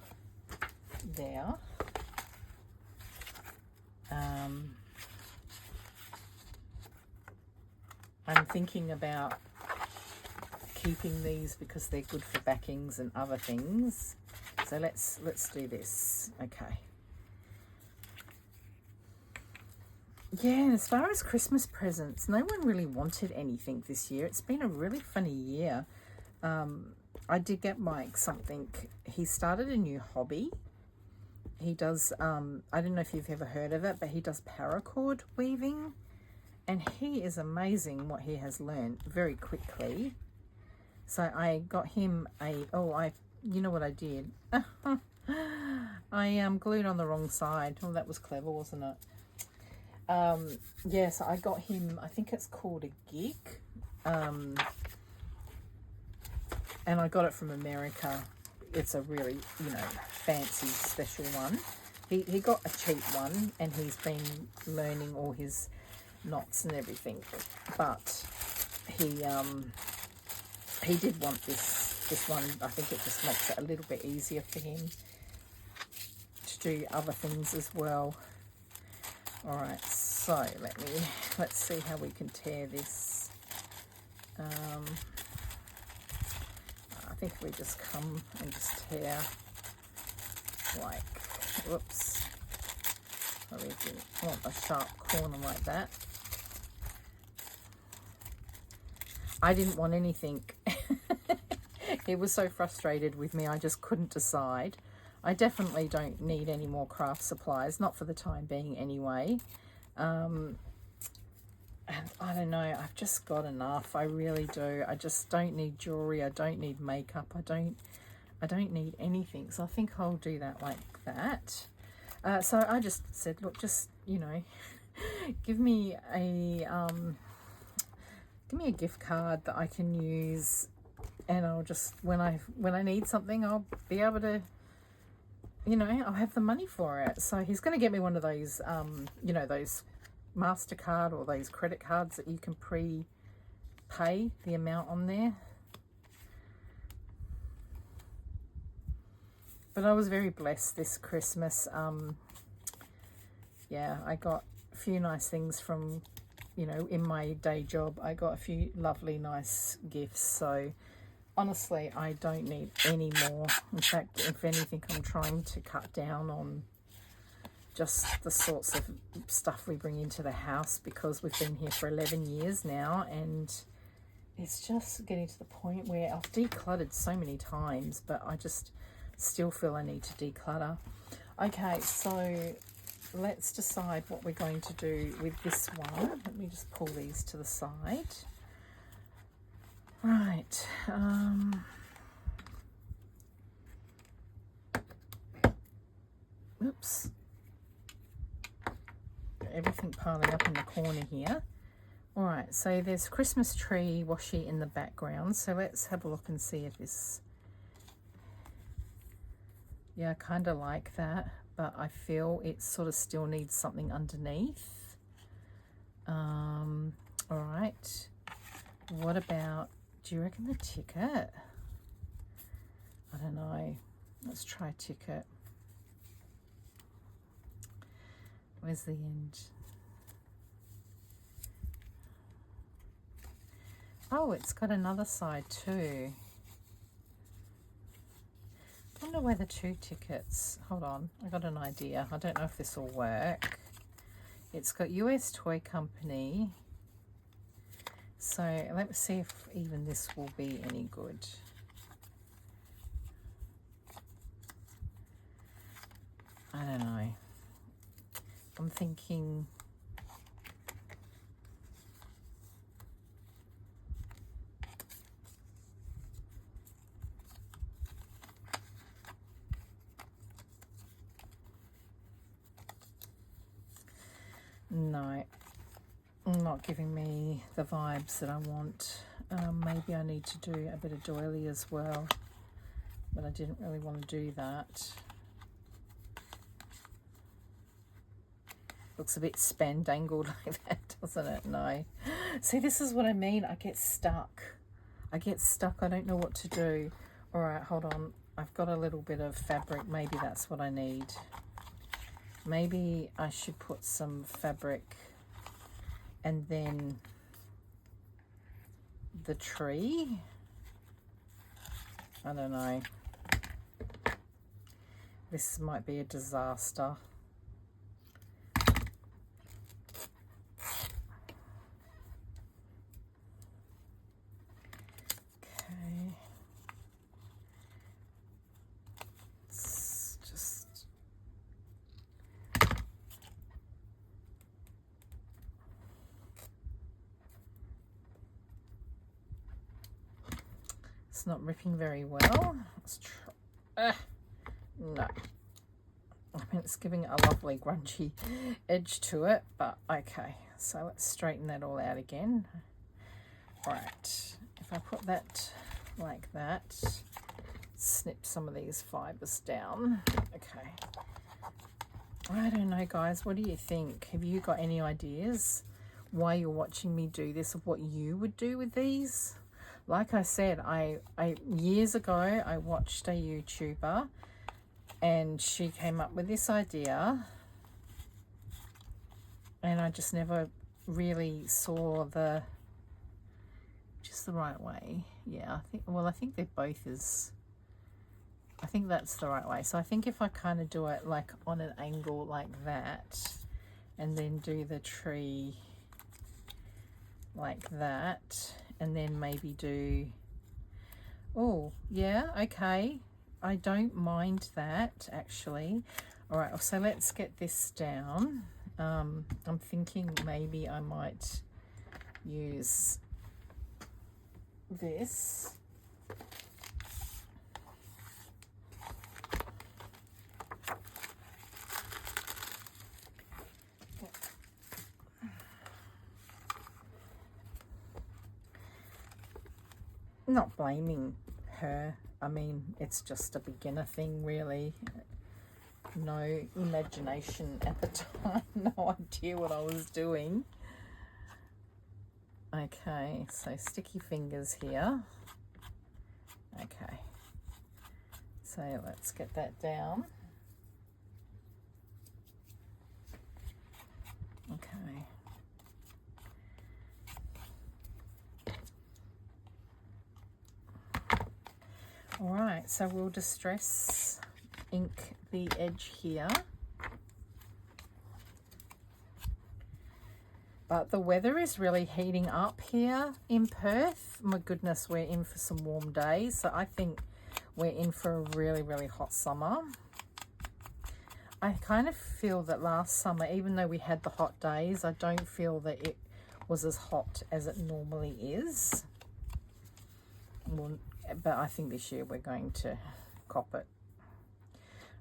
there. I'm thinking about keeping these because they're good for backings and other things. So let's do this. Okay. Yeah, as far as Christmas presents, no one really wanted anything this year. It's been a really funny year. I did get Mike something. He started a new hobby. He does, I don't know if you've ever heard of it, but he does paracord weaving. And he is amazing what he has learned very quickly. So I got him you know what I did? I glued on the wrong side. Oh, that was clever, wasn't it? Yes, I got him, I think it's called a gig. And I got it from America. It's a really, fancy special one. He got a cheap one, and he's been learning all his knots and everything. But he did want this one. I think it just makes it a little bit easier for him to do other things as well. All right, so let's see how we can tear this. I think we just come and just tear like, whoops. I really didn't want a sharp corner like that. I didn't want anything. He was so frustrated with me, I just couldn't decide. I definitely don't need any more craft supplies, not for the time being anyway. And I don't know, I've just got enough. I really do. I just don't need jewelry. I don't need makeup. I don't need anything. So I think I'll do that like that. So I just said, look, just, give me a gift card that I can use and I'll just, when I need something, I'll be able to, you know, I'll have the money for it. So he's going to get me one of those, you know, those MasterCard or those credit cards that you can pre-pay the amount on there. But I was very blessed this Christmas. Yeah, I got a few nice things from, you know, in my day job. I got a few lovely, nice gifts. So honestly, I don't need any more. In fact, if anything, I'm trying to cut down on just the sorts of stuff we bring into the house, because we've been here for 11 years now, and it's just getting to the point where I've decluttered so many times, but I just still feel I need to declutter. Okay, so let's decide what we're going to do with this one. Let me just pull these to the side. Right. Oops. Everything piling up in the corner here. All right, so there's Christmas tree washi in the background. So let's have a look and see if this... Yeah, I kind of like that, but I feel it sort of still needs something underneath. All right. What about, do you reckon the ticket? I don't know. Let's try ticket. Where's the end? Oh, it's got another side too. I wonder where the two tickets, hold on, I got an idea. I don't know if this will work. It's got US Toy Company. So let's see if even this will be any good. I don't know. I'm thinking... No, not giving me the vibes that I want. Maybe I need to do a bit of doily as well, but I didn't really want to do that. Looks a bit spandangled like that, doesn't it? No. See, this is what I mean. I get stuck. I don't know what to do. All right, hold on. I've got a little bit of fabric. Maybe that's what I need. Maybe I should put some fabric and then the tree. I don't know. This might be a disaster. Okay. It's just... It's not ripping very well. Let's try. No. I mean, it's giving a lovely grungy edge to it, but okay. So let's straighten that all out again. Right. If I put that like that, snip some of these fibers down. Okay. I don't know, guys. What do you think? Have you got any ideas why you're watching me do this, of what you would do with these? Like I said, I years ago, I watched a YouTuber and she came up with this idea and I just never really saw just the right way. Yeah, I think they're both I think that's the right way. So I think if I kind of do it like on an angle like that and then do the tree like that, and then maybe do, oh yeah, okay, I don't mind that actually. All right, so let's get this down. I'm thinking maybe I might use this. not blaming her. I mean, it's just a beginner thing, really. No imagination at the time, no idea what I was doing. Okay, so sticky fingers here. Okay, so let's get that down. Okay. All right, so we'll distress ink the edge here. But the weather is really heating up here in Perth. My goodness, we're in for some warm days. So I think we're in for a really, really hot summer. I kind of feel that last summer, even though we had the hot days, I don't feel that it was as hot as it normally is. Well, but I think this year we're going to cop it.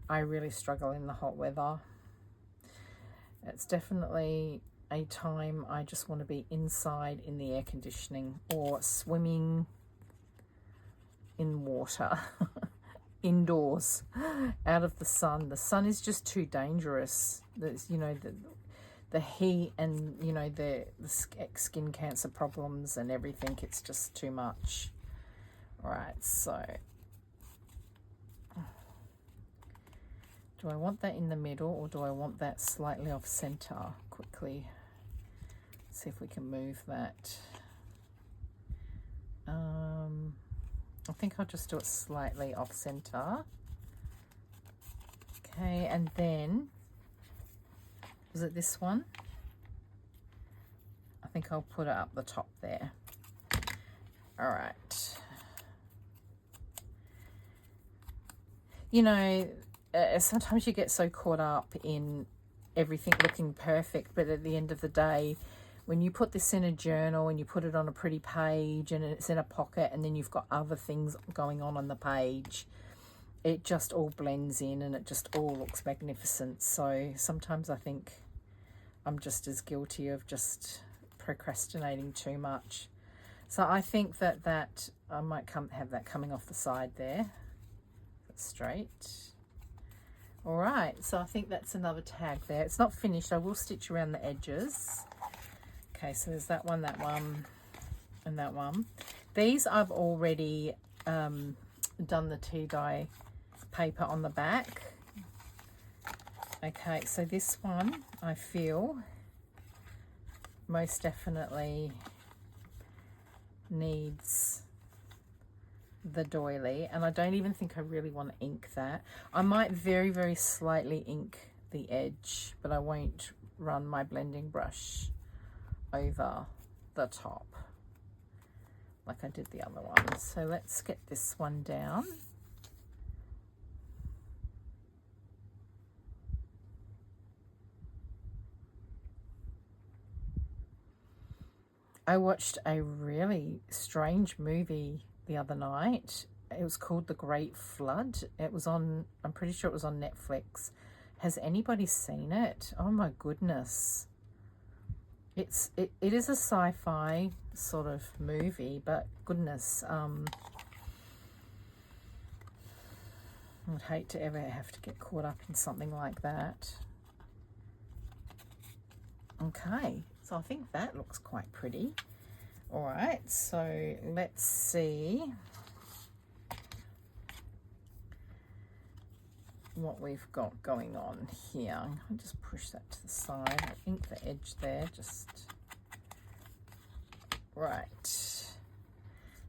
I really struggle in the hot weather. It's definitely a time I just want to be inside in the air conditioning or swimming in water. Indoors, out of the sun. The sun is just too dangerous. There's, you know, the heat and, you know, the skin cancer problems and everything. It's just too much. All right, so do I want that in the middle or do I want that slightly off center? Quickly see if we can move that. I think I'll just do it slightly off center. Okay, and then, was it this one? I think I'll put it up the top there. All right. You know, sometimes you get so caught up in everything looking perfect, but at the end of the day, when you put this in a journal and you put it on a pretty page and it's in a pocket and then you've got other things going on the page, it just all blends in and it just all looks magnificent. So sometimes I think I'm just as guilty of just procrastinating too much. So I think that I might have that coming off the side there. Straight. All right, so I think that's another tag there. It's not finished. I will stitch around the edges. Okay, so there's that one, and that one. These I've already done the tea dye paper on the back. Okay, so this one I feel most definitely needs the doily, and I don't even think I really want to ink that. I might very, very slightly ink the edge, but I won't run my blending brush over the top like I did the other one. So let's get this one down. I watched a really strange movie the other night. It was called The Great Flood. It was on, I'm pretty sure it was on Netflix. Has anybody seen it? Oh my goodness. It is a sci-fi sort of movie, but goodness, I would hate to ever have to get caught up in something like that. Okay, so I think that looks quite pretty. All right, so let's see what we've got going on here. I'll just push that to the side. I ink the edge there, just right.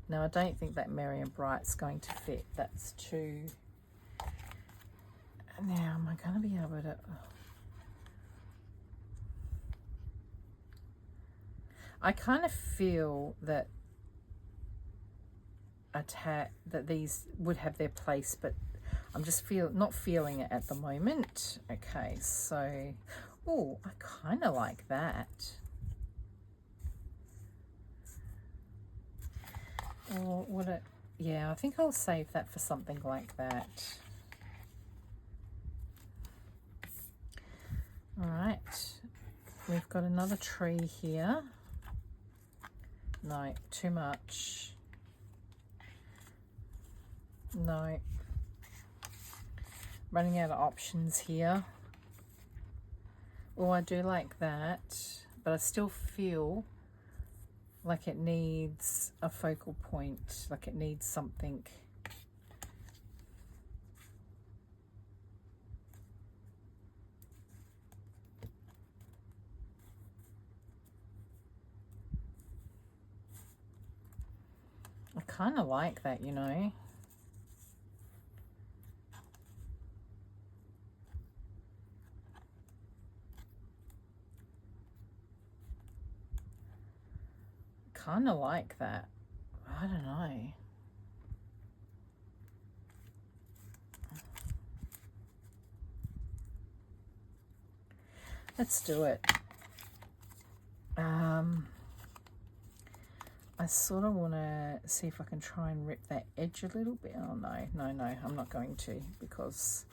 Now I don't think that Merry and Bright's going to fit. That's too. Now am I going to be able to? I kind of feel that that these would have their place, but I'm just not feeling it at the moment. Okay, so oh, I kind of like that. Or would it? Yeah, I think I'll save that for something like that. All right, we've got another tree here. No, too much. No. Running out of options here. Oh, I do like that, but I still feel like it needs a focal point, like it needs something. I kind of like that, you know. Kind of like that. I don't know. Let's do it. I sort of want to see if I can try and rip that edge a little bit. Oh, no, I'm not going to, because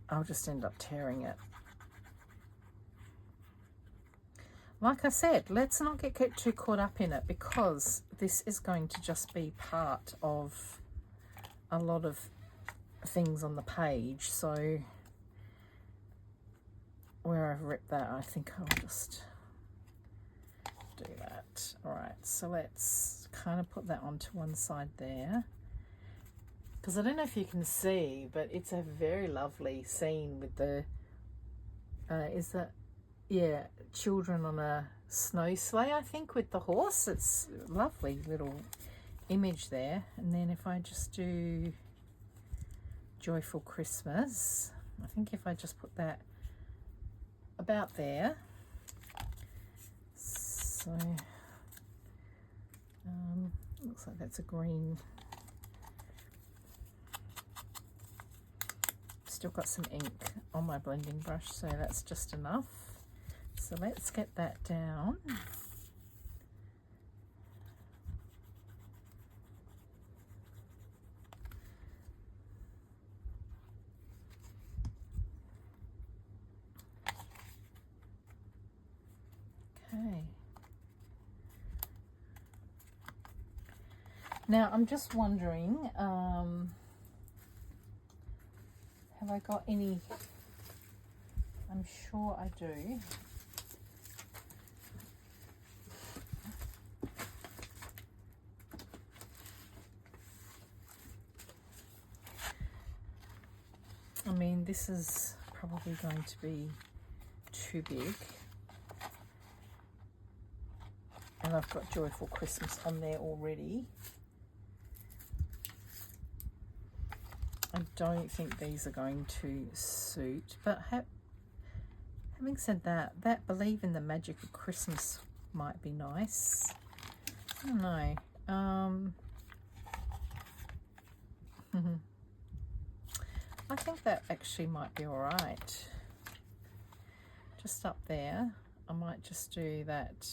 I'll just end up tearing it. Like I said, let's not get too caught up in it, because this is going to just be part of a lot of things on the page. So where I've ripped that, I think I'll just do that. All right, so let's kind of put that onto one side there, because I don't know if you can see, but it's a very lovely scene with the is that, yeah, children on a snow sleigh, I think, with the horse. It's a lovely little image there. And then if I just do Joyful Christmas, I think if I just put that about there. So looks like that's a green. Still got some ink on my blending brush, so that's just enough. So let's get that down. Okay. Now I'm just wondering, have I got any? I'm sure I do. I mean, this is probably going to be too big. And I've got Joyful Christmas on there already. I don't think these are going to suit, but having said that, that Believe in the Magic of Christmas might be nice. I don't know. I think that actually might be all right. Just up there, I might just do that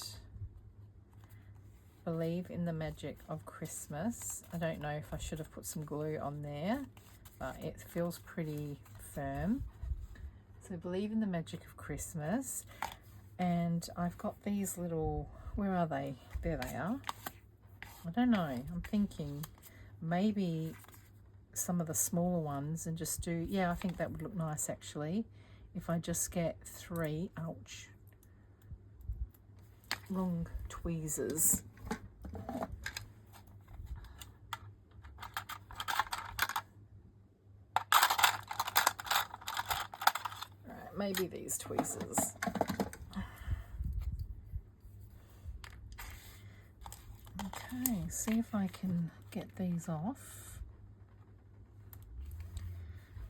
Believe in the Magic of Christmas. I don't know if I should have put some glue on there, but it feels pretty firm. So Believe in the Magic of Christmas. And I've got these little, where are they? There they are. I don't know. I'm thinking maybe some of the smaller ones and just do, yeah, I think that would look nice actually. If I just get 3, ouch, long tweezers. Right, maybe these tweezers. Okay, see if I can get these off.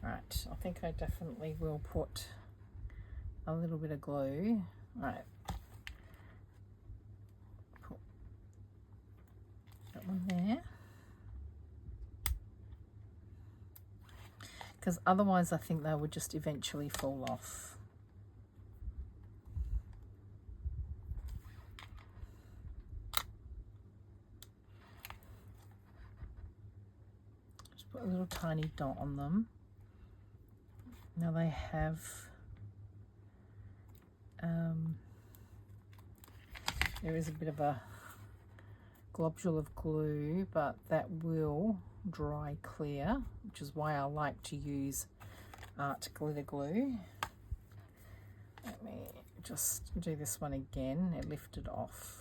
Right, I think I definitely will put a little bit of glue. Right, put that one there. Because otherwise I think they would just eventually fall off. Just put a little tiny dot on them. Now they have there is a bit of a globule of glue, but that will dry clear, which is why I like to use art glitter glue. Let me just do this one again and lift it off.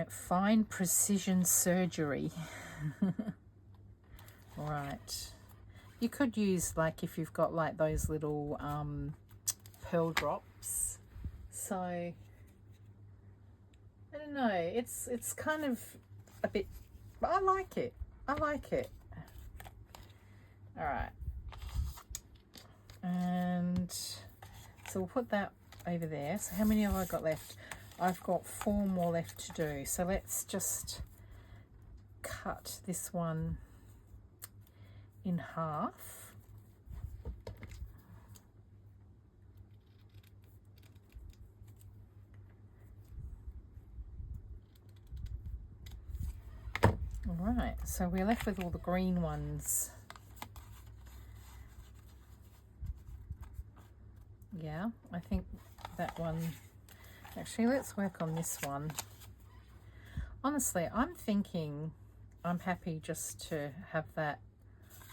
Fine precision surgery. Right, you could use, like, if you've got like those little pearl drops. So I don't know, it's kind of a bit, but I like it. All right, and so we'll put that over there. So how many have I got left? I've got 4 more left to do. So let's just cut this one in half. All right, so we're left with all the green ones. Yeah, I think that one. Actually, let's work on this one. Honestly, I'm thinking I'm happy just to have that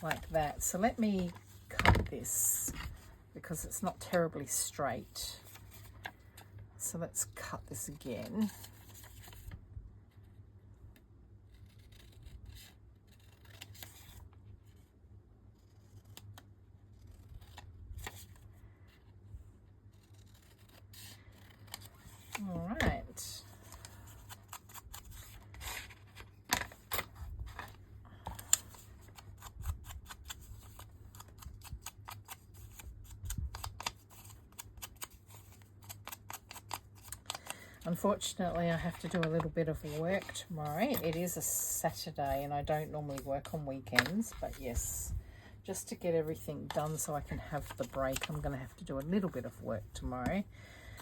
like that. So let me cut this because it's not terribly straight. So let's cut this again. All right. Unfortunately, I have to do a little bit of work tomorrow. It is a Saturday and I don't normally work on weekends, but yes, just to get everything done so I can have the break, I'm going to have to do a little bit of work tomorrow.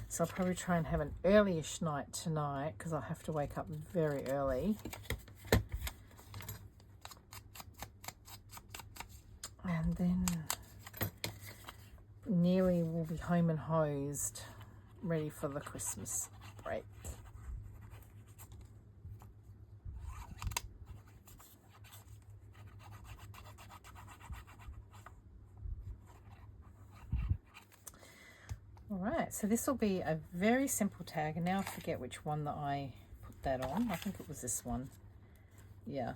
So I'll probably try and have an early-ish night tonight because I'll have to wake up very early. And then nearly will be home and hosed, ready for the Christmas break. All right, so this will be a very simple tag, and now I forget which one that I put that on. I think it was this one. Yeah.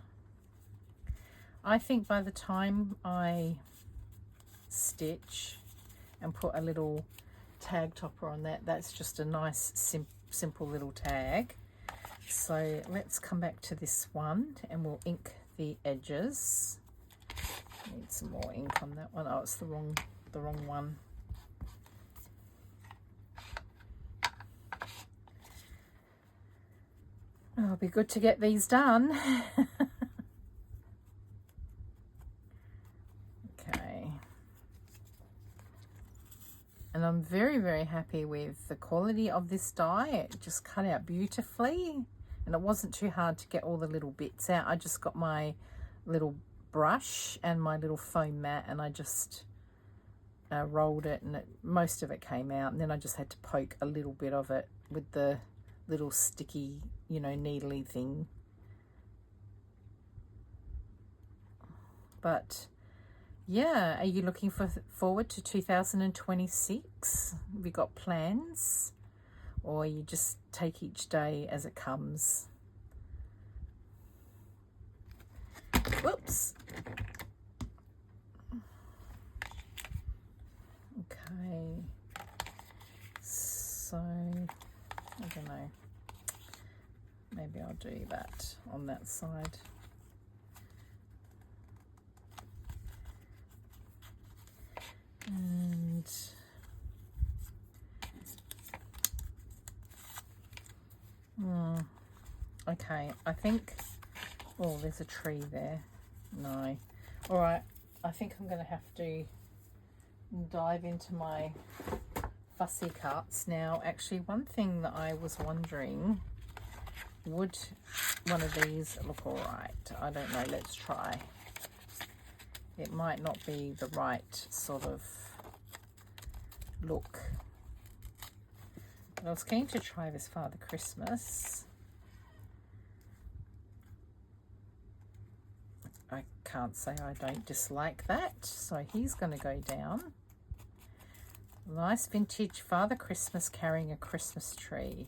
I think by the time I stitch and put a little tag topper on that, that's just a nice simple little tag. So let's come back to this one and we'll ink the edges. Need some more ink on that one. Oh, it's the wrong one. Oh, it'll be good to get these done. Okay. And I'm very, very happy with the quality of this die. It just cut out beautifully and it wasn't too hard to get all the little bits out. I just got my little brush and my little foam mat and I just rolled it and most of it came out, and then I just had to poke a little bit of it with the little sticky, you know, needly thing. But yeah, are you looking forward to 2026? Have you got plans, or you just take each day as it comes? Whoops. Okay, so I don't know, maybe I'll do that on that side. And okay, I think, oh, there's a tree there. No. All right, I think I'm going to have to dive into my fussy cuts now. Actually, one thing that I was wondering would one of these look all right? I don't know. Let's try. It might not be the right sort of look. But I was keen to try this Father Christmas. I can't say I don't dislike that. So he's going to go down. Nice vintage Father Christmas carrying a Christmas tree.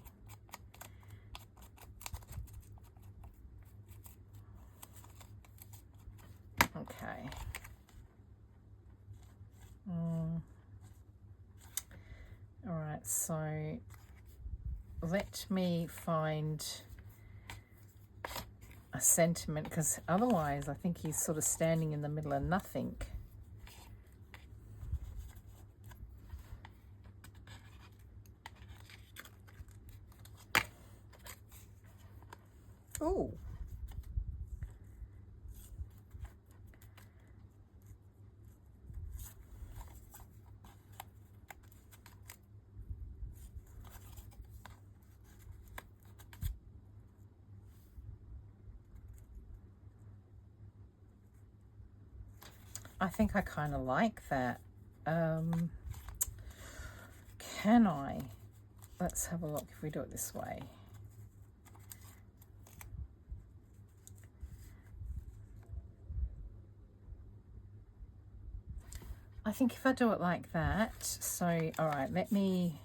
Okay. All right, so let me find a sentiment, because otherwise I think he's sort of standing in the middle of nothing. Oh. I think I kind of like that. Can I? Let's have a look if we do it this way. I think if I do it like that, so, all right, let me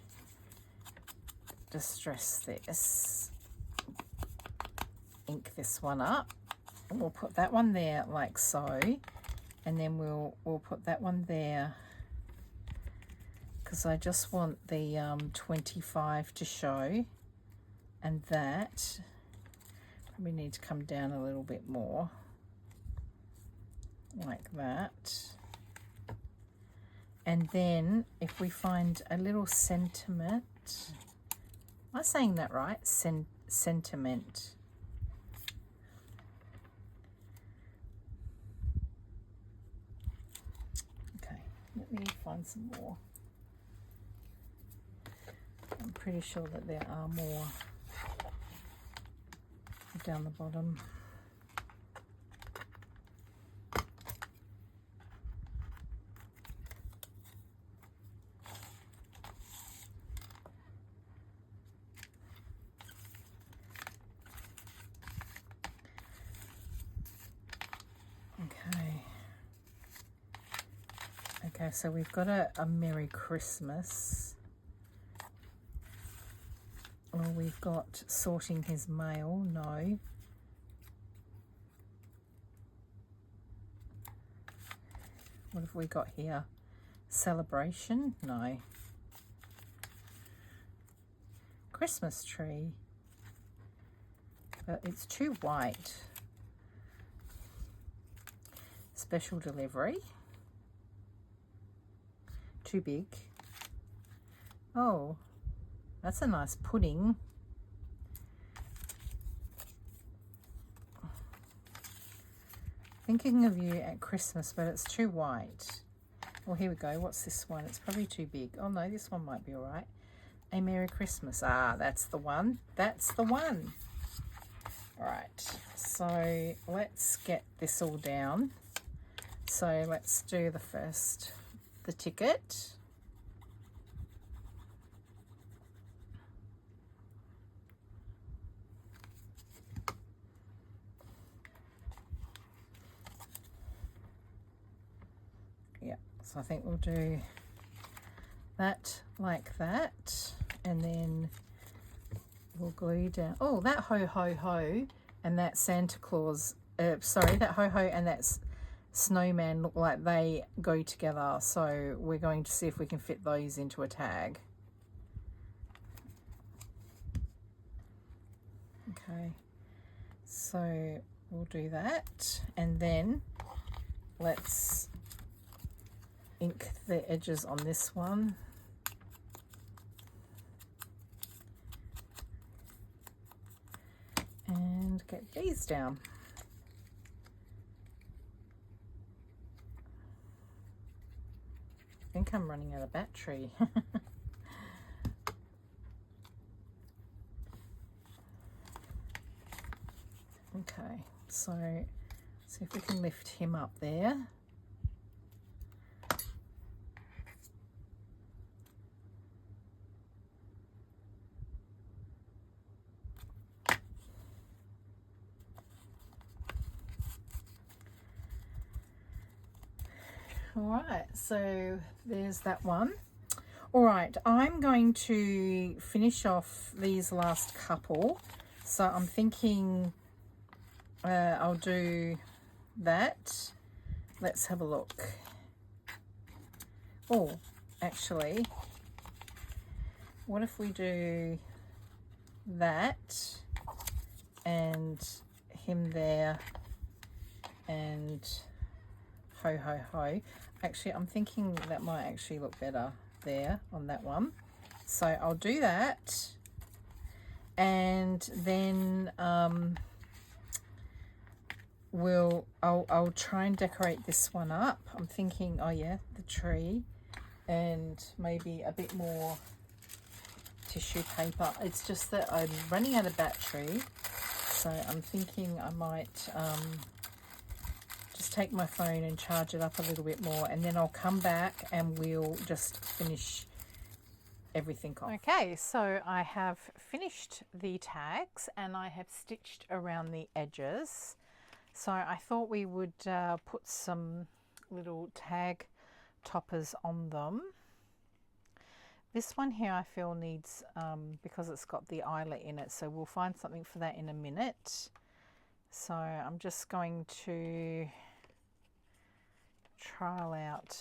distress this. Ink this one up. And we'll put that one there like so. And then we'll put that one there, because I just want the 25 to show, and that probably need to come down a little bit more, like that. And then if we find a little sentiment, am I saying that right? Sentiment. Let me find some more. I'm pretty sure that there are more down the bottom. Okay, so we've got a Merry Christmas. Or we've got sorting his mail. No. What have we got here? Celebration? No. Christmas tree. But it's too white. Special delivery. Too big. Oh, that's a nice pudding. Thinking of you at Christmas, but it's too white. Well, here we go. What's this one? It's probably too big. Oh no, this one might be all right. A Merry Christmas. Ah, that's the one. That's the one. All right, so let's get this all down. So let's do the ticket. Yeah, so I think we'll do that like that, and then we'll glue down. Oh, that ho ho ho and that Santa Claus, sorry, that ho ho and that snowman look like they go together, so we're going to see if we can fit those into a tag. Okay, so we'll do that, and then let's ink the edges on this one. And get these down. I think I'm running out of battery. So see if we can lift him up there. All right, so there's that one. All right, I'm going to finish off these last couple. So I'm thinking I'll do that. Let's have a look. Oh, actually, what if we do that and him there and ho ho ho. Actually, I'm thinking that might actually look better there on that one. So I'll do that, and then I'll try and decorate this one up. I'm thinking, oh yeah, the tree, and maybe a bit more tissue paper. It's just that I'm running out of battery, so I'm thinking I might just take my phone and charge it up a little bit more, and then I'll come back and we'll just finish everything off. Okay, so I have finished the tags and I have stitched around the edges. So I thought we would put some little tag toppers on them. This one here I feel needs, because it's got the eyelet in it, so we'll find something for that in a minute. So I'm just going to trial out.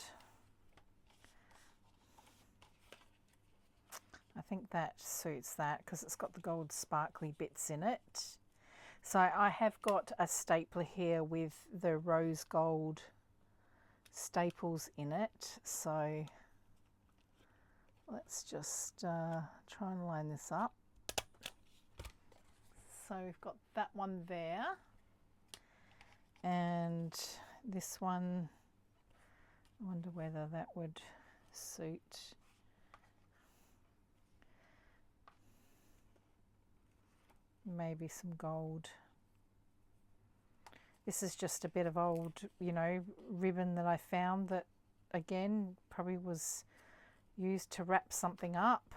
I think that suits that because it's got the gold sparkly bits in it. So I have got a stapler here with the rose gold staples in it. So let's just try and line this up. So we've got that one there, and this one, I wonder whether that would suit. Maybe some gold. This is just a bit of old, you know, ribbon that I found that, again, probably was used to wrap something up.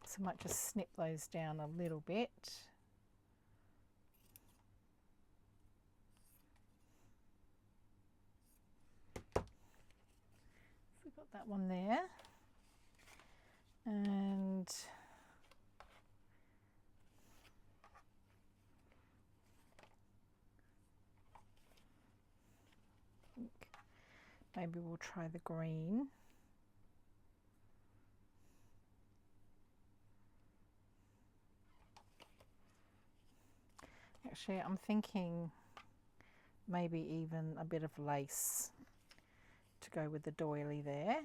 So I might just snip those down a little bit. We've got that one there, and maybe we'll try the green. Actually, I'm thinking maybe even a bit of lace to go with the doily there.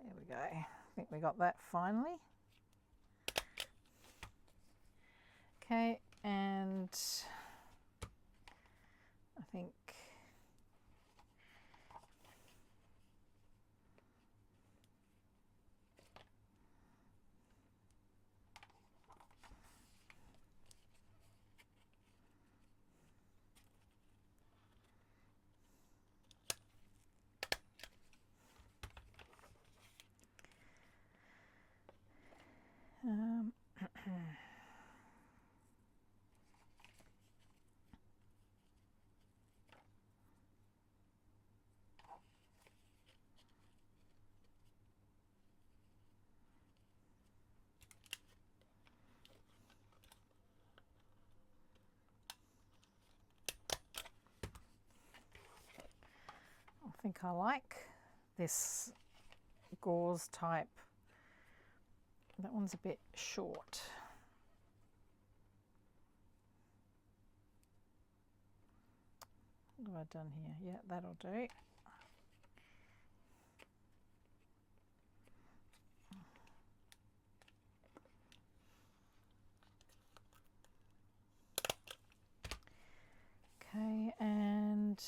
There we go. I think we got that finally. Okay, and I think I think I like this gauze type. That one's a bit short. What have I done here? Yeah, that'll do. Okay, and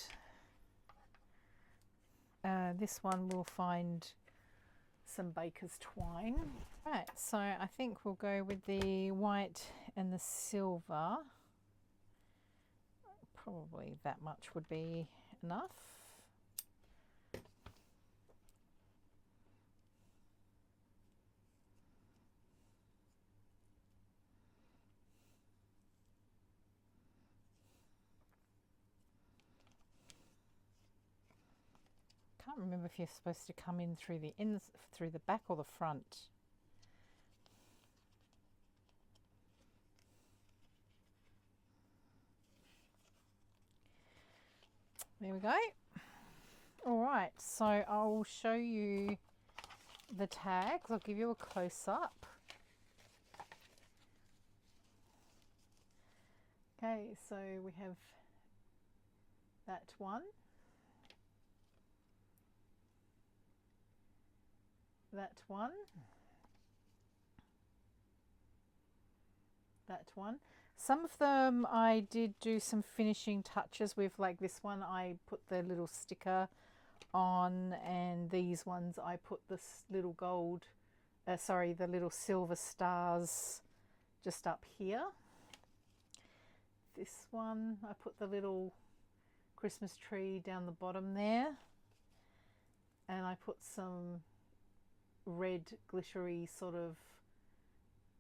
this one will find some baker's twine. Right, so I think we'll go with the white and the silver. Probably that much would be enough. Can't remember if you're supposed to come in through through the back or the front. There we go. All right, so I'll show you the tags. I'll give you a close-up. Okay, so we have that one. That one. That one. Some of them I did do some finishing touches with, like this one I put the little sticker on, and these ones I put this little gold, the little silver stars just up here. This one I put the little Christmas tree down the bottom there, and I put some red glittery sort of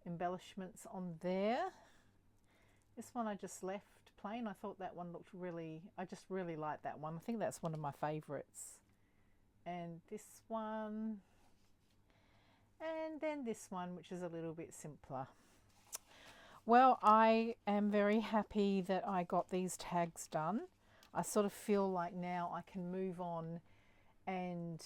embellishments on there. This one I just left plain. I thought that one looked I just really like that one. I think that's one of my favorites. And this one, and then this one, which is a little bit simpler. Well, I am very happy that I got these tags done. I sort of feel like now I can move on and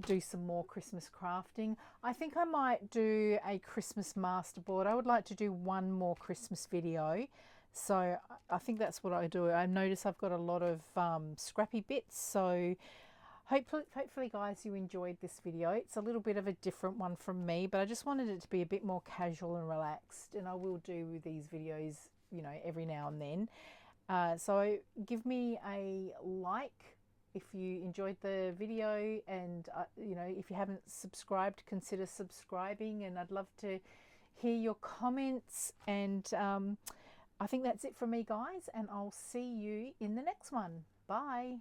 do some more Christmas crafting. I think I might do a Christmas masterboard. I would like to do one more Christmas video, so I think that's what I do. I notice I've got a lot of scrappy bits, so hopefully guys you enjoyed this video. It's a little bit of a different one from me, but I just wanted it to be a bit more casual and relaxed, and I will do these videos, you know, every now and then. So give me a like if you enjoyed the video, and you know, if you haven't subscribed, consider subscribing, and I'd love to hear your comments. And I think that's it from me, guys, and I'll see you in the next one. Bye.